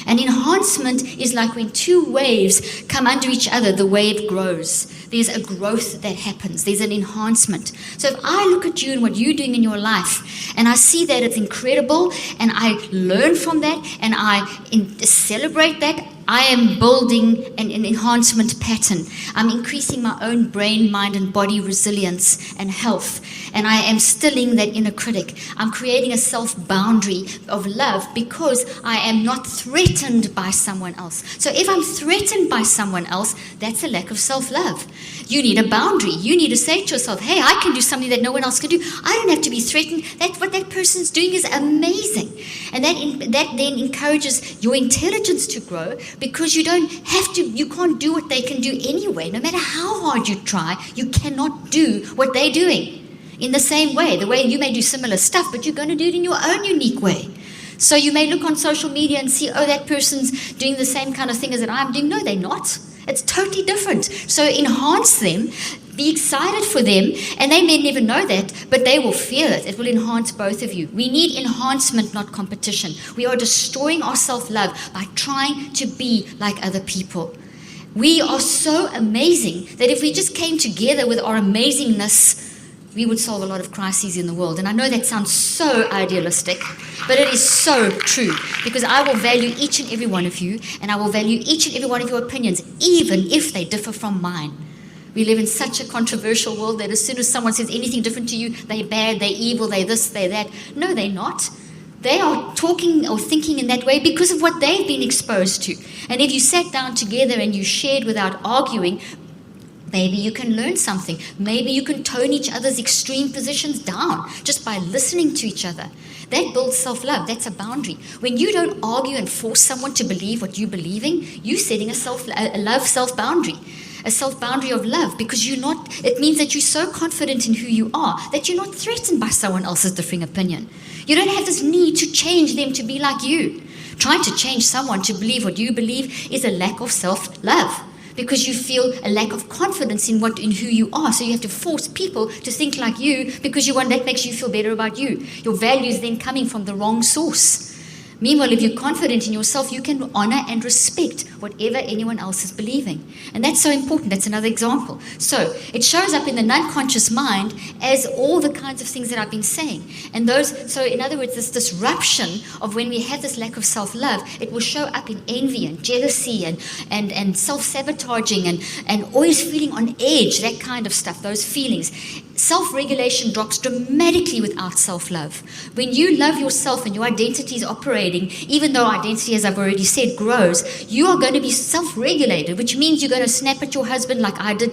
And enhancement is like when two waves come under each other, the wave grows. There's a growth that happens. There's an enhancement. So if I look at you and what you're doing in your life, and I see that it's incredible, and I learn from that, and I celebrate that, I am building an enhancement pattern. I'm increasing my own brain, mind, and body resilience and health. And I am stilling that inner critic. I'm creating a self-boundary of love because I am not threatened by someone else. So if I'm threatened by someone else, that's a lack of self-love. You need a boundary. You need to say to yourself, hey, I can do something that no one else can do. I don't have to be threatened. What that person's doing is amazing. And that then encourages your intelligence to grow, because you can't do what they can do anyway. No matter how hard you try, you cannot do what they're doing in the same way. The way you may do similar stuff, but you're going to do it in your own unique way. So you may look on social media and see, oh, that person's doing the same kind of thing as I'm doing. No, they're not. It's totally different. So enhance them, be excited for them, and they may never know that, but they will feel it. It will enhance both of you. We need enhancement, not competition. We are destroying our self-love by trying to be like other people. We are so amazing that if we just came together with our amazingness, we would solve a lot of crises in the world. And I know that sounds so idealistic, but it is so true, because I will value each and every one of you, and I will value each and every one of your opinions, even if they differ from mine. We live in such a controversial world that as soon as someone says anything different to you, they're bad, they're evil, they're this, they're that. No, they're not. They are talking or thinking in that way because of what they've been exposed to. And if you sat down together and you shared without arguing, maybe you can learn something. Maybe you can tone each other's extreme positions down just by listening to each other. That builds self-love. That's a boundary. When you don't argue and force someone to believe what you believe in, you're setting a love self-boundary. A self-boundary of love, because it means that you're so confident in who you are that you're not threatened by someone else's differing opinion. You don't have this need to change them to be like you. Trying to change someone to believe what you believe is a lack of self-love. because you feel a lack of confidence in who you are. So you have to force people to think like you because that makes you feel better about you. Your value is then coming from the wrong source. Meanwhile, if you're confident in yourself, you can honor and respect whatever anyone else is believing. And that's so important. That's another example. So it shows up in the non-conscious mind as all the kinds of things that I've been saying. And so in other words, this disruption of when we have this lack of self-love, it will show up in envy and jealousy and self-sabotaging and always feeling on edge, that kind of stuff, those feelings. Self-regulation drops dramatically without self-love. When you love yourself and your identity is operating, even though identity, as I've already said, grows, you are going to be self-regulated, which means you're going to snap at your husband like I did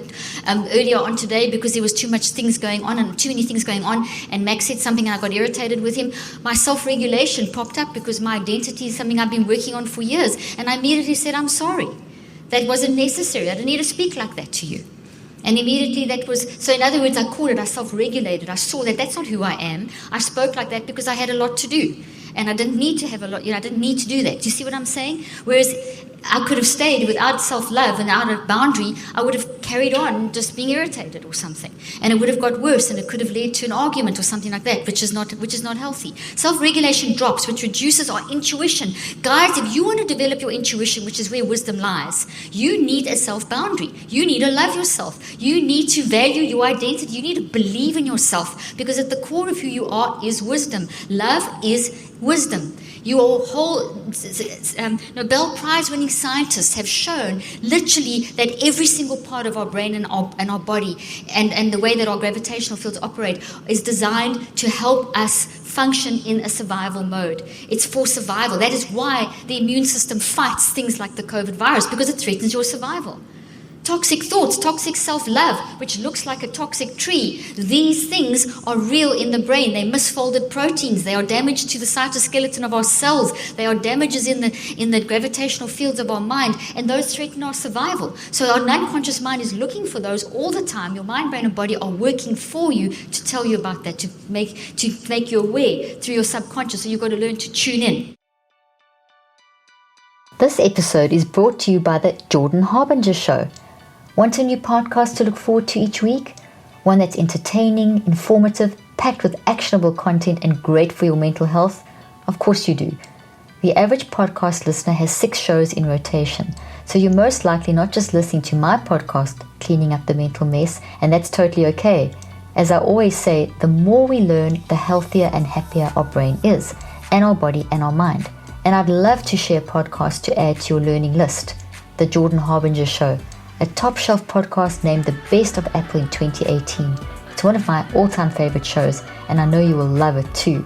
earlier on today because there was too many things going on, and Max said something and I got irritated with him. My self-regulation popped up because my identity is something I've been working on for years, and I immediately said, I'm sorry. That wasn't necessary. I didn't need to speak like that to you. And immediately so in other words, I called it, I self-regulated. I saw that that's not who I am. I spoke like that because I had a lot to do. And I didn't need to have a lot, I didn't need to do that. Do you see what I'm saying? Whereas I could have stayed without self-love and out of boundary, I would have carried on just being irritated or something. And it would have got worse and it could have led to an argument or something like that, which is not healthy. Self-regulation drops, which reduces our intuition. Guys, if you want to develop your intuition, which is where wisdom lies, you need a self-boundary. You need to love yourself. You need to value your identity. You need to believe in yourself because at the core of who you are is wisdom. Love is wisdom. Your whole Nobel Prize-winning scientists have shown literally that every single part of our brain and our body and the way that our gravitational fields operate is designed to help us function in a survival mode. It's for survival. That is why the immune system fights things like the COVID virus, because it threatens your survival. Toxic thoughts, toxic self-love, which looks like a toxic tree. These things are real in the brain. They're misfolded proteins. They are damage to the cytoskeleton of our cells. They are damages in the gravitational fields of our mind, and those threaten our survival. So our non-conscious mind is looking for those all the time. Your mind, brain, and body are working for you to tell you about that, to make you aware through your subconscious. So you've got to learn to tune in. This episode is brought to you by the Jordan Harbinger Show. Want a new podcast to look forward to each week? One that's entertaining, informative, packed with actionable content and great for your mental health? Of course you do. The average podcast listener has 6 shows in rotation, so you're most likely not just listening to my podcast, Cleaning Up the Mental Mess, and that's totally okay. As I always say, the more we learn, the healthier and happier our brain is, and our body and our mind. And I'd love to share podcasts to add to your learning list. The Jordan Harbinger Show, a top-shelf podcast named the Best of Apple in 2018. It's one of my all-time favorite shows, and I know you will love it too.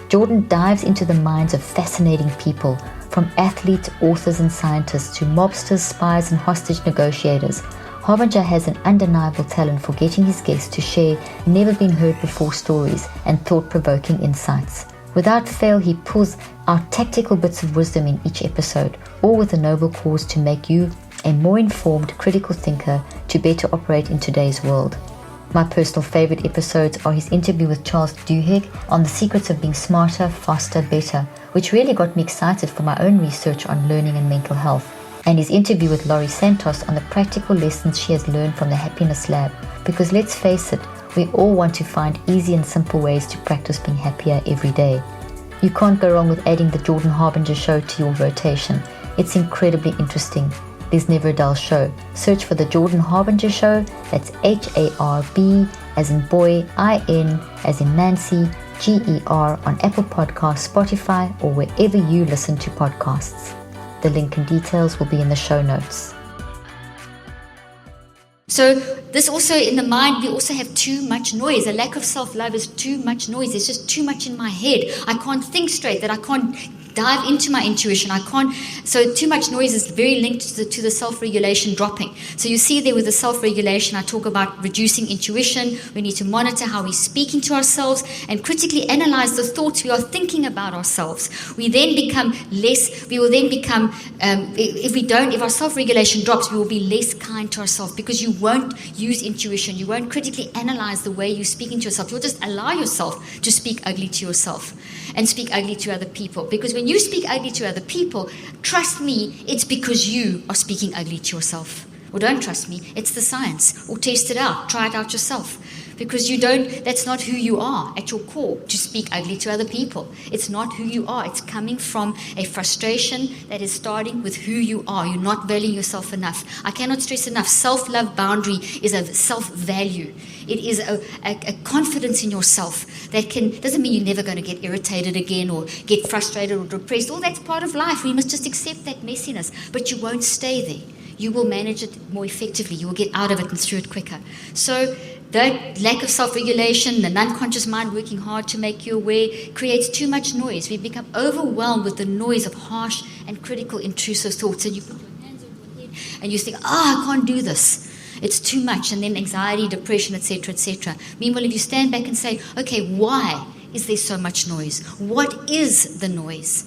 Jordan dives into the minds of fascinating people, from athletes, authors, and scientists to mobsters, spies, and hostage negotiators. Harbinger has an undeniable talent for getting his guests to share never-been-heard-before stories and thought-provoking insights. Without fail, he pulls out tactical bits of wisdom in each episode, all with a noble cause to make you a more informed, critical thinker to better operate in today's world. My personal favorite episodes are his interview with Charles Duhigg on the secrets of being smarter, faster, better, which really got me excited for my own research on learning and mental health, and his interview with Laurie Santos on the practical lessons she has learned from the Happiness Lab, because let's face it, we all want to find easy and simple ways to practice being happier every day. You can't go wrong with adding the Jordan Harbinger Show to your rotation. It's incredibly interesting. There's never a dull show. Search for the Jordan Harbinger Show. That's HARB as in boy, IN as in Nancy, GER on Apple Podcasts, Spotify, or wherever you listen to podcasts. The link and details will be in the show notes. So this also, in the mind, we also have too much noise. A lack of self-love is too much noise. There's just too much in my head. I can't think straight, that I can't dive into my intuition. So too much noise is very linked to the self-regulation dropping. So you see there with the self-regulation, I talk about reducing intuition. We need to monitor how we're speaking to ourselves and critically analyze the thoughts we are thinking about ourselves. If our self-regulation drops, we will be less kind to ourselves because you won't use intuition. You won't critically analyze the way you're speaking to yourself. You'll just allow yourself to speak ugly to yourself and speak ugly to other people. Because when you speak ugly to other people, trust me, it's because you are speaking ugly to yourself. or don't trust me, it's the science, or test it out, try it out yourself. Because that's not who you are at your core, to speak ugly to other people. It's not who you are. It's coming from a frustration that is starting with who you are. You're not valuing yourself enough. I cannot stress enough, self-love boundary is a self-value. It is a confidence in yourself that doesn't mean you're never going to get irritated again or get frustrated or depressed. All that's part of life. We must just accept that messiness. But you won't stay there. You will manage it more effectively. You will get out of it and through it quicker. So that lack of self-regulation, the unconscious mind working hard to make you aware, creates too much noise. We become overwhelmed with the noise of harsh and critical intrusive thoughts. And you put your hands on your head and you think, I can't do this. It's too much. And then anxiety, depression, etc., etc. Meanwhile, if you stand back and say, okay, why is there so much noise? What is the noise?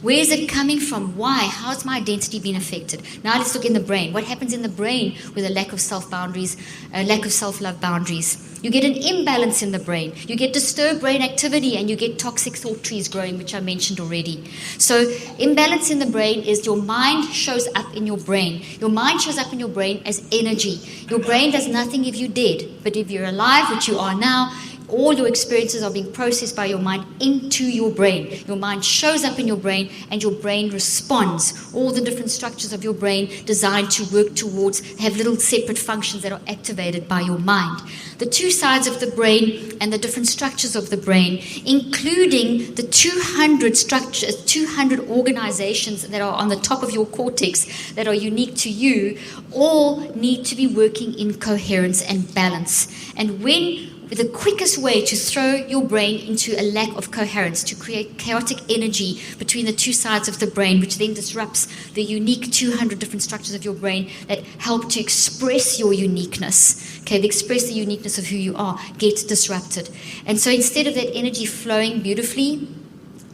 Where is it coming from? Why? How's my identity been affected? Now let's look in the brain. What happens in the brain with a lack of self-boundaries, a lack of self-love boundaries? You get an imbalance in the brain. You get disturbed brain activity and you get toxic thought trees growing, which I mentioned already. So imbalance in the brain is your mind shows up in your brain. Your mind shows up in your brain as energy. Your brain does nothing if you're dead. But if you're alive, which you are now, all your experiences are being processed by your mind into your brain. Your mind shows up in your brain and your brain responds. All the different structures of your brain designed to work towards, have little separate functions that are activated by your mind. The two sides of the brain and the different structures of the brain, including the 200 organizations that are on the top of your cortex that are unique to you, all need to be working in coherence and balance. And the quickest way to throw your brain into a lack of coherence, to create chaotic energy between the two sides of the brain, which then disrupts the unique 200 different structures of your brain that help to express your uniqueness, express the uniqueness of who you are, gets disrupted. And so instead of that energy flowing beautifully,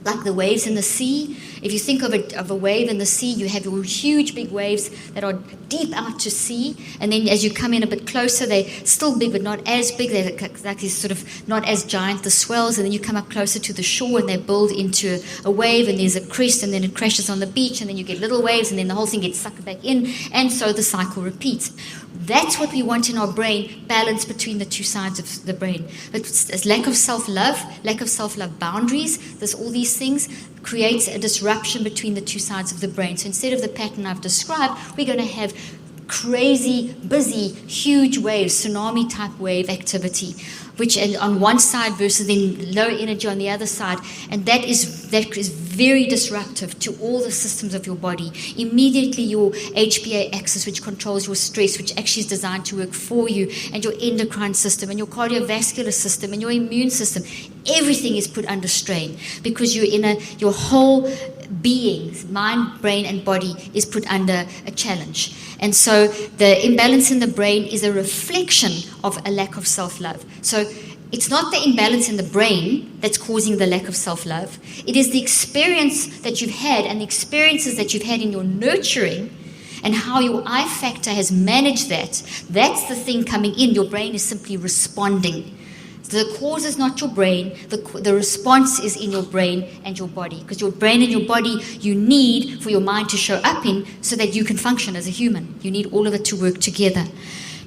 like the waves in the sea, if you think of a wave in the sea, you have your huge big waves that are deep out to sea, and then as you come in a bit closer, they're still big but not as big. They're like these sort of not as giant, the swells, and then you come up closer to the shore and they build into a wave, and there's a crest, and then it crashes on the beach, and then you get little waves, and then the whole thing gets sucked back in, and so the cycle repeats. That's what we want in our brain, balance between the two sides of the brain. But it's lack of self-love boundaries, there's all these things, creates a disruption between the two sides of the brain. So instead of the pattern I've described, we're going to have crazy, busy, huge waves, tsunami-type wave activity, which on one side versus then low energy on the other side, and that is very disruptive to all the systems of your body. Immediately your HPA axis, which controls your stress, which actually is designed to work for you, and your endocrine system, and your cardiovascular system, and your immune system, everything is put under strain because your whole being, mind, brain, and body is put under a challenge. And so the imbalance in the brain is a reflection of a lack of self-love. So it's not the imbalance in the brain that's causing the lack of self-love. It is the experience that you've had and the experiences that you've had in your nurturing and how your I factor has managed that. That's the thing coming in. Your brain is simply responding. The cause is not your brain. The response is in your brain and your body. Because your brain and your body you need for your mind to show up in so that you can function as a human. You need all of it to work together.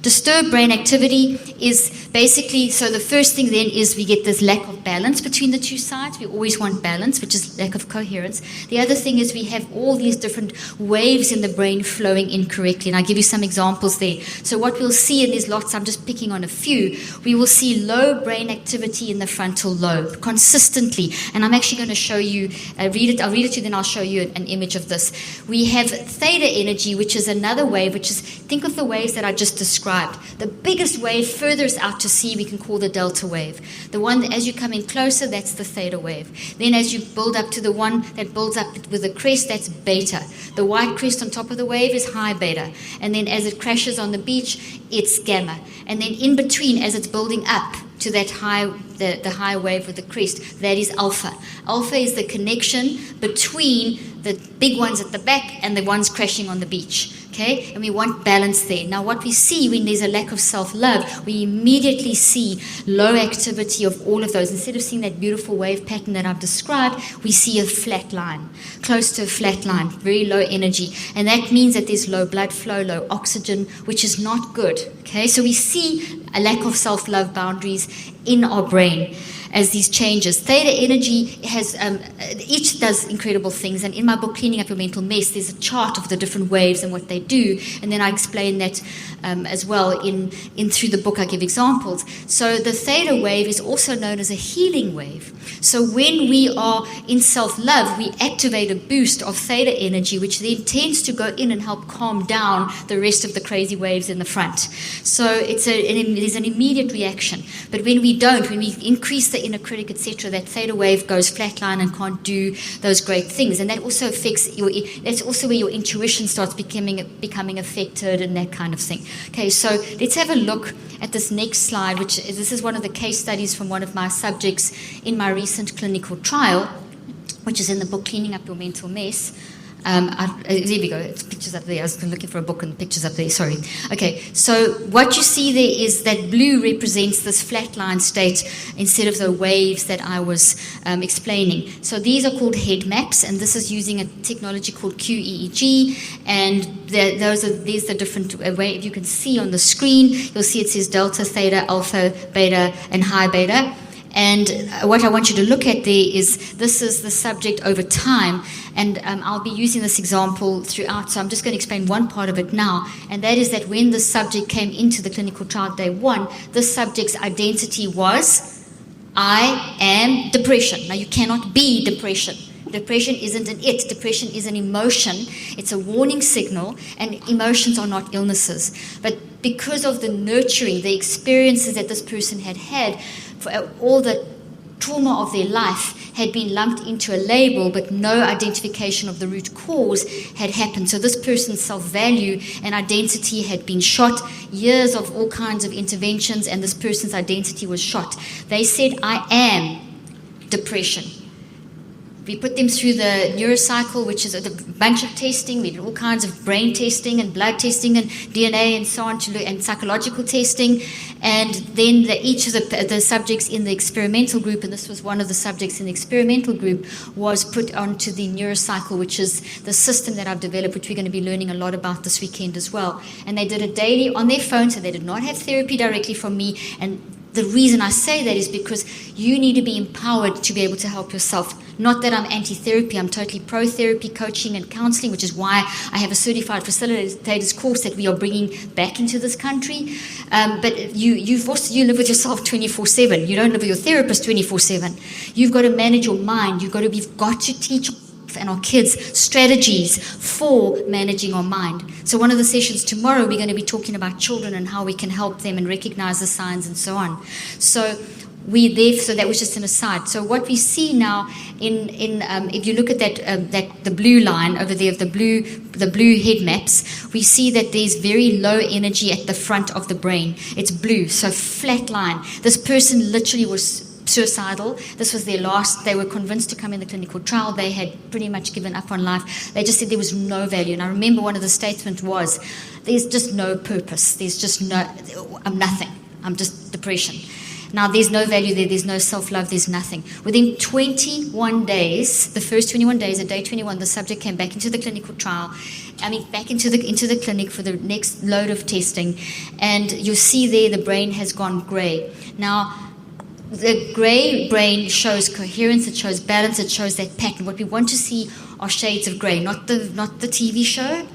Disturbed brain activity is basically, so the first thing then is we get this lack of balance between the two sides. We always want balance, which is lack of coherence. The other thing is we have all these different waves in the brain flowing incorrectly. And I'll give you some examples there. So what we'll see in these lots, I'm just picking on a few, we will see low brain activity in the frontal lobe consistently. And I'm actually going to show you, I'll read it to you, then I'll show you an image of this. We have theta energy, which is another wave, which is, think of the waves that I just described. The biggest wave furthest out to sea we can call the delta wave. The one that as you come in closer, that's the theta wave. Then as you build up to the one that builds up with a crest, that's beta. The white crest on top of the wave is high beta. And then as it crashes on the beach, it's gamma. And then in between, as it's building up to that the high wave with the crest, that is alpha. Alpha is the connection between the big ones at the back and the ones crashing on the beach. Okay, and we want balance there. Now, what we see when there's a lack of self-love, we immediately see low activity of all of those. Instead of seeing that beautiful wave pattern that I've described, we see a flat line, close to a flat line, very low energy. And that means that there's low blood flow, low oxygen, which is not good. Okay, so we see a lack of self-love boundaries in our brain as these changes. Theta energy has, each does incredible things. And in my book, Cleaning Up Your Mental Mess, there's a chart of the different waves and what they do. And then I explain that as well in through the book. I give examples. So the theta wave is also known as a healing wave. So when we are in self-love, we activate a boost of theta energy, which then tends to go in and help calm down the rest of the crazy waves in the front. So there's an immediate reaction. But when we don't, when we increase the inner critic, etc., that theta wave goes flatline and can't do those great things. And that also affects that's also where your intuition starts becoming affected and that kind of thing. Okay, so let's have a look at this next slide, this is one of the case studies from one of my subjects in my recent clinical trial, which is in the book Cleaning Up Your Mental Mess. There we go. It's pictures up there. I was looking for a book and pictures up there. Sorry. Okay. So what you see there is that blue represents this flatline state instead of the waves that I was explaining. So these are called head maps, and this is using a technology called QEEG. And there's the different way. You can see on the screen. You'll see it says delta, theta, alpha, beta, and high beta. And what I want you to look at there is this is the subject over time, and I'll be using this example throughout, so I'm just going to explain one part of it now, and that is that when the subject came into the clinical trial day one, the subject's identity was, I am depression. Now, you cannot be depression. Depression isn't an it. Depression is an emotion. It's a warning signal, and emotions are not illnesses. But because of the nurturing, the experiences that this person had, for all the trauma of their life had been lumped into a label, but no identification of the root cause had happened. So this person's self-value and identity had been shot, years of all kinds of interventions, and this person's identity was shot. They said, I am depression. We put them through the neurocycle, which is a bunch of testing. We did all kinds of brain testing and blood testing and DNA and so on, and psychological testing. And then each of the subjects in the experimental group, and this was one of the subjects in the experimental group, was put onto the neurocycle, which is the system that I've developed, which we're going to be learning a lot about this weekend as well. And they did it daily on their phone, so they did not have therapy directly from me. And the reason I say that is because you need to be empowered to be able to help yourself. Not that I'm anti-therapy, I'm totally pro-therapy, coaching and counseling, which is why I have a certified facilitators course that we are bringing back into this country. But you live with yourself 24/7. You don't live with your therapist 24/7. You've got to manage your mind. We've got to teach and our kids strategies for managing our mind. So one of the sessions tomorrow, we're going to be talking about children and how we can help them and recognize the signs and so on. So that was just an aside. So what we see now if you look at the blue line over there of the blue head maps, we see that there's very low energy at the front of the brain. It's blue, so flat line. This person literally was suicidal. This was their last. They were convinced to come in the clinical trial. They had pretty much given up on life. They just said there was no value. And I remember one of the statements was, there's just no purpose. There's just I'm nothing. I'm just depression. Now, there's no value there. There's no self-love. There's nothing. Within 21 days, the first 21 days, at day 21, the subject came back into the clinical trial. Back into the clinic for the next load of testing. And you'll see there the brain has gone grey. Now, the grey brain shows coherence, it shows balance, it shows that pattern. What we want to see are shades of grey, not the TV show,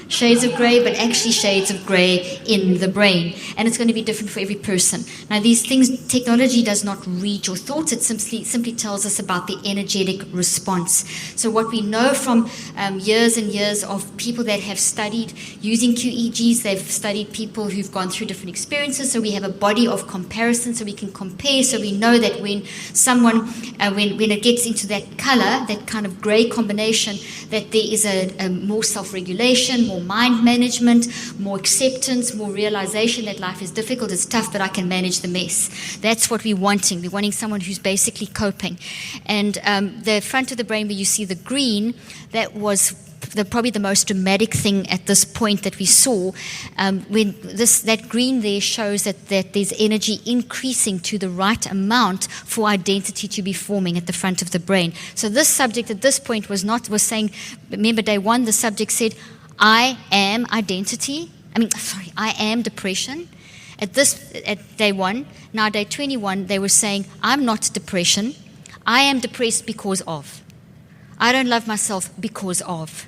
shades of grey, but actually shades of grey in the brain. And it's going to be different for every person. Now, these things, technology does not read your thoughts. It simply tells us about the energetic response. So what we know from years and years of people that have studied using QEEGs, they've studied people who've gone through different experiences. So we have a body of comparison, so we can compare. So we know that when someone, when it gets into that color, that kind of grey combination, that there is a more self-regulation, more mind management, more acceptance, more realization that life is difficult, it's tough, but I can manage the mess. That's what we're wanting. We're wanting someone who's basically coping. And the front of the brain where you see the green, that was probably the most dramatic thing at this point that we saw. When that green there shows that there's energy increasing to the right amount for identity to be forming at the front of the brain. So this subject at this point was saying, remember day one, the subject said, I am identity. I am depression. At day one, now day 21, they were saying, I'm not depression. I am depressed because of. I don't love myself because of.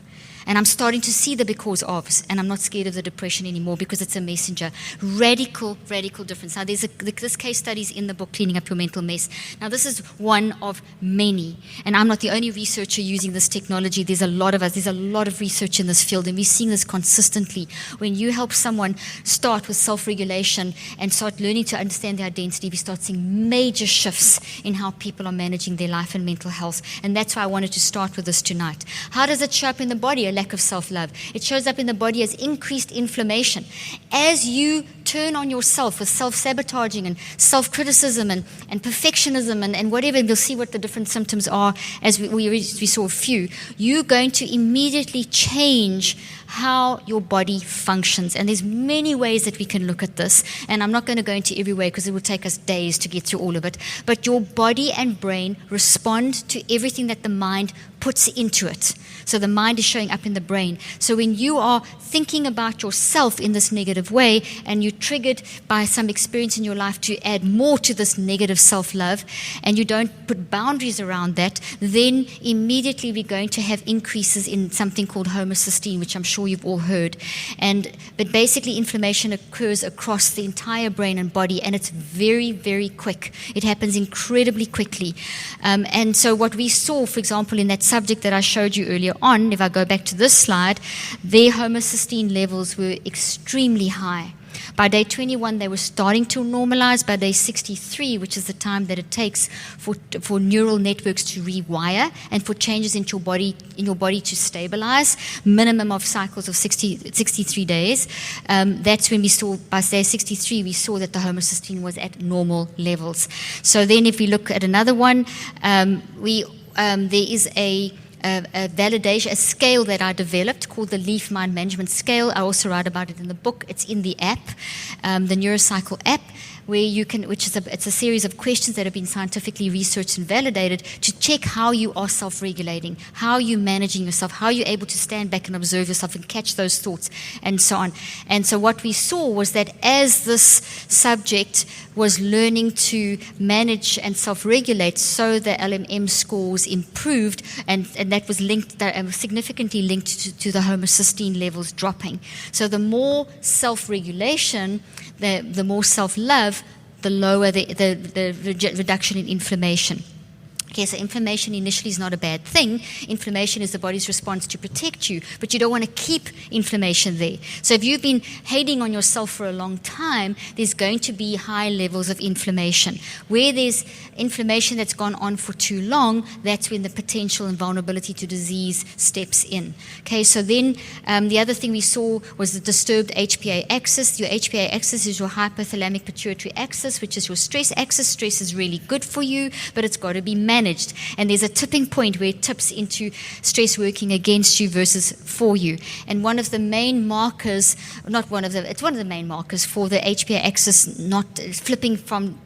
And I'm starting to see the because ofs, and I'm not scared of the depression anymore because it's a messenger. Radical, radical difference. Now, this case study is in the book, Cleaning Up Your Mental Mess. Now, this is one of many, and I'm not the only researcher using this technology. There's a lot of us. There's a lot of research in this field, and we're seeing this consistently. When you help someone start with self-regulation and start learning to understand their identity, we start seeing major shifts in how people are managing their life and mental health. And that's why I wanted to start with this tonight. How does it show up in the body? A lack of self-love. It shows up in the body as increased inflammation. As you turn on yourself with self-sabotaging and self-criticism and perfectionism and whatever, we'll see what the different symptoms are as we saw a few, you're going to immediately change how your body functions. And there's many ways that we can look at this, and I'm not going to go into every way because it will take us days to get through all of it. But your body and brain respond to everything that the mind puts into it. So the mind is showing up in the brain. So when you are thinking about yourself in this negative way and you're triggered by some experience in your life to add more to this negative self-love and you don't put boundaries around that, then immediately we're going to have increases in something called homocysteine, which I'm sure you've all heard. But basically inflammation occurs across the entire brain and body, and it's very, very quick. It happens incredibly quickly. And so what we saw, for example, in that subject that I showed you earlier on, if I go back to this slide, their homocysteine levels were extremely high. By day 21, they were starting to normalize. By day 63, which is the time that it takes for neural networks to rewire and for changes in your body to stabilize, minimum of cycles of 63 days. That's when we saw, by day 63, we saw that the homocysteine was at normal levels. So then if we look at another one, there is a validation, a scale that I developed called the Leaf Mind Management Scale. I also write about it in the book. It's in the app, the Neurocycle app, where you can, it's a series of questions that have been scientifically researched and validated to check how you are self-regulating, how you're managing yourself, how you're able to stand back and observe yourself and catch those thoughts and so on. And so what we saw was that as this subject was learning to manage and self-regulate, so the LMM scores improved, and that was linked, significantly linked to the homocysteine levels dropping. So the more self-regulation, the more self-love, the lower the reduction in inflammation. Okay, so inflammation initially is not a bad thing. Inflammation is the body's response to protect you, but you don't want to keep inflammation there. So if you've been hating on yourself for a long time, there's going to be high levels of inflammation. Where there's inflammation that's gone on for too long, that's when the potential and vulnerability to disease steps in. Okay, so then the other thing we saw was the disturbed HPA axis. Your HPA axis is your hypothalamic pituitary axis, which is your stress axis. Stress is really good for you, but it's got to be managed. And there's a tipping point where it tips into stress working against you versus for you. And one of the main markers, it's one of the main markers for the HPA axis not flipping from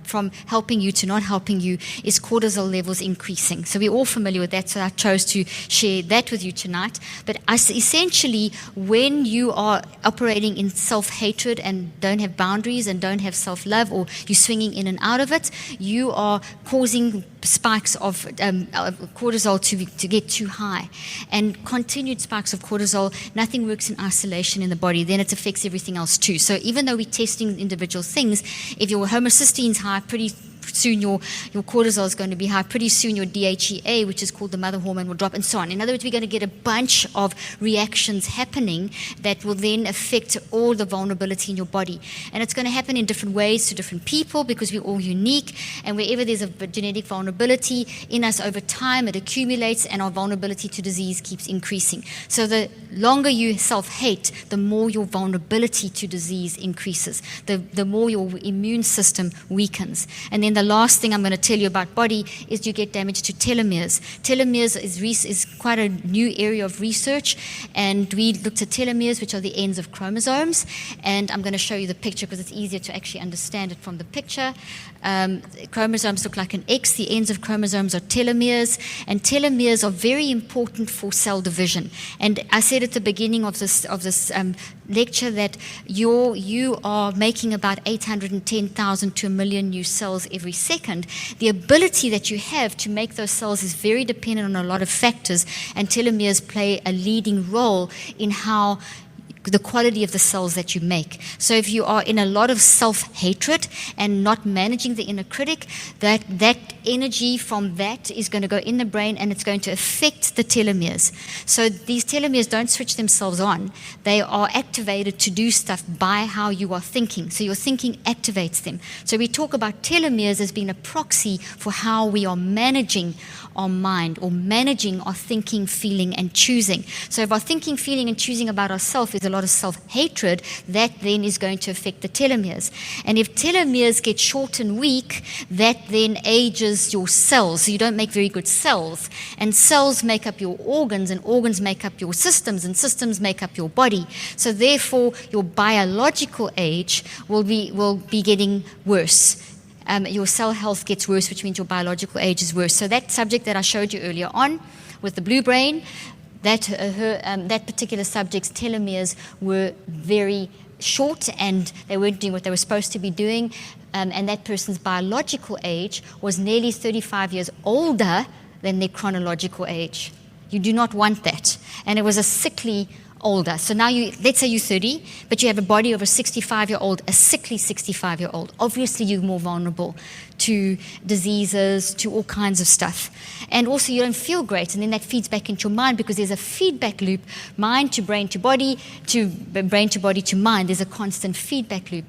helping you to not helping you is cortisol levels increasing. So we're all familiar with that, so I chose to share that with you tonight. But essentially, when you are operating in self-hatred and don't have boundaries and don't have self-love, or you're swinging in and out of it, you are causing spikes of cortisol to get too high. And continued spikes of cortisol, nothing works in isolation in the body. Then it affects everything else too. So even though we're testing individual things, if your homocysteine is high, pretty soon your cortisol is going to be high. Pretty soon your DHEA, which is called the mother hormone, will drop, and so on. In other words, we're going to get a bunch of reactions happening that will then affect all the vulnerability in your body. And it's going to happen in different ways to different people because we're all unique. And wherever there's a genetic vulnerability in us over time, it accumulates, and our vulnerability to disease keeps increasing. So the longer you self-hate, the more your vulnerability to disease increases, the more your immune system weakens. And then then the last thing I'm going to tell you about body is you get damage to telomeres. Telomeres is quite a new area of research, and we looked at telomeres, which are the ends of chromosomes, and I'm going to show you the picture because it's easier to actually understand it from the picture. Chromosomes look like an X. The ends of chromosomes are telomeres, and telomeres are very important for cell division. And I said at the beginning of this lecture that you are making about 810,000 to 1 million new cells every second. The ability that you have to make those cells is very dependent on a lot of factors, and telomeres play a leading role in how the quality of the cells that you make. So if you are in a lot of self-hatred and not managing the inner critic, that energy from that is going to go in the brain, and it's going to affect the telomeres. So these telomeres don't switch themselves on. They are activated to do stuff by how you are thinking. So your thinking activates them. So we talk about telomeres as being a proxy for how we are managing our mind or managing our thinking, feeling, and choosing. So if our thinking, feeling, and choosing about ourselves is a lot of self-hatred, that then is going to affect the telomeres. And if telomeres get short and weak, that then ages your cells. So you don't make very good cells. And cells make up your organs, and organs make up your systems, and systems make up your body. So therefore, your biological age will be getting worse. Your cell health gets worse, which means your biological age is worse. So that subject that I showed you earlier on with the blue brain, that particular subject's telomeres were very short, and they weren't doing what they were supposed to be doing. And that person's biological age was nearly 35 years older than their chronological age. You do not want that. And it was a sickly older. So now let's say you're 30, but you have a body of a 65-year-old, a sickly 65-year-old. Obviously, you're more vulnerable to diseases, to all kinds of stuff. And also, you don't feel great, and then that feeds back into your mind because there's a feedback loop, mind to brain to body, to brain to body to mind. There's a constant feedback loop.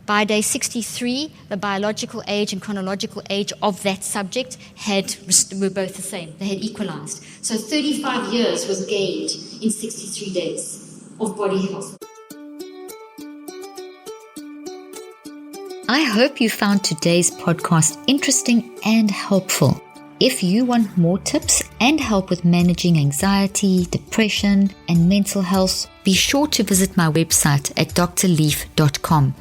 By day 63, the biological age and chronological age of that subject were both the same. They had equalized. So 35 years was gained in 63 days of body health. I hope you found today's podcast interesting and helpful. If you want more tips and help with managing anxiety, depression, and mental health, be sure to visit my website at drleaf.com.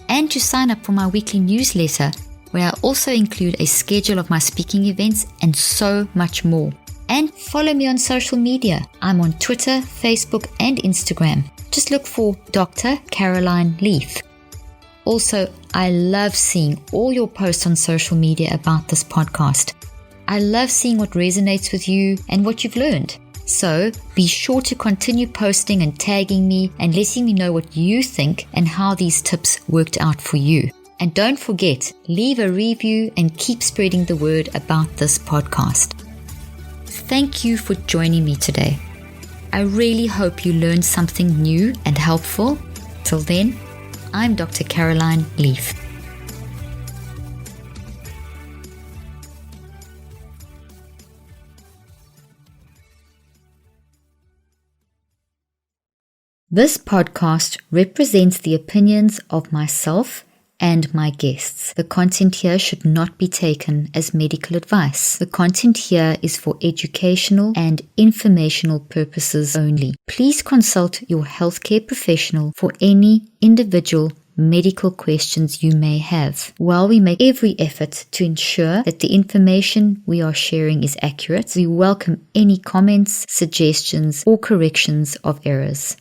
and to sign up for my weekly newsletter, where I also include a schedule of my speaking events and so much more. And follow me on social media. I'm on Twitter, Facebook, and Instagram. Just look for Dr. Caroline Leaf. Also, I love seeing all your posts on social media about this podcast. I love seeing what resonates with you and what you've learned. So be sure to continue posting and tagging me and letting me know what you think and how these tips worked out for you. And don't forget, leave a review and keep spreading the word about this podcast. Thank you for joining me today. I really hope you learned something new and helpful. Till then, I'm Dr. Caroline Leaf. This podcast represents the opinions of myself and my guests. The content here should not be taken as medical advice. The content here is for educational and informational purposes only. Please consult your healthcare professional for any individual medical questions you may have. While we make every effort to ensure that the information we are sharing is accurate, we welcome any comments, suggestions, or corrections of errors.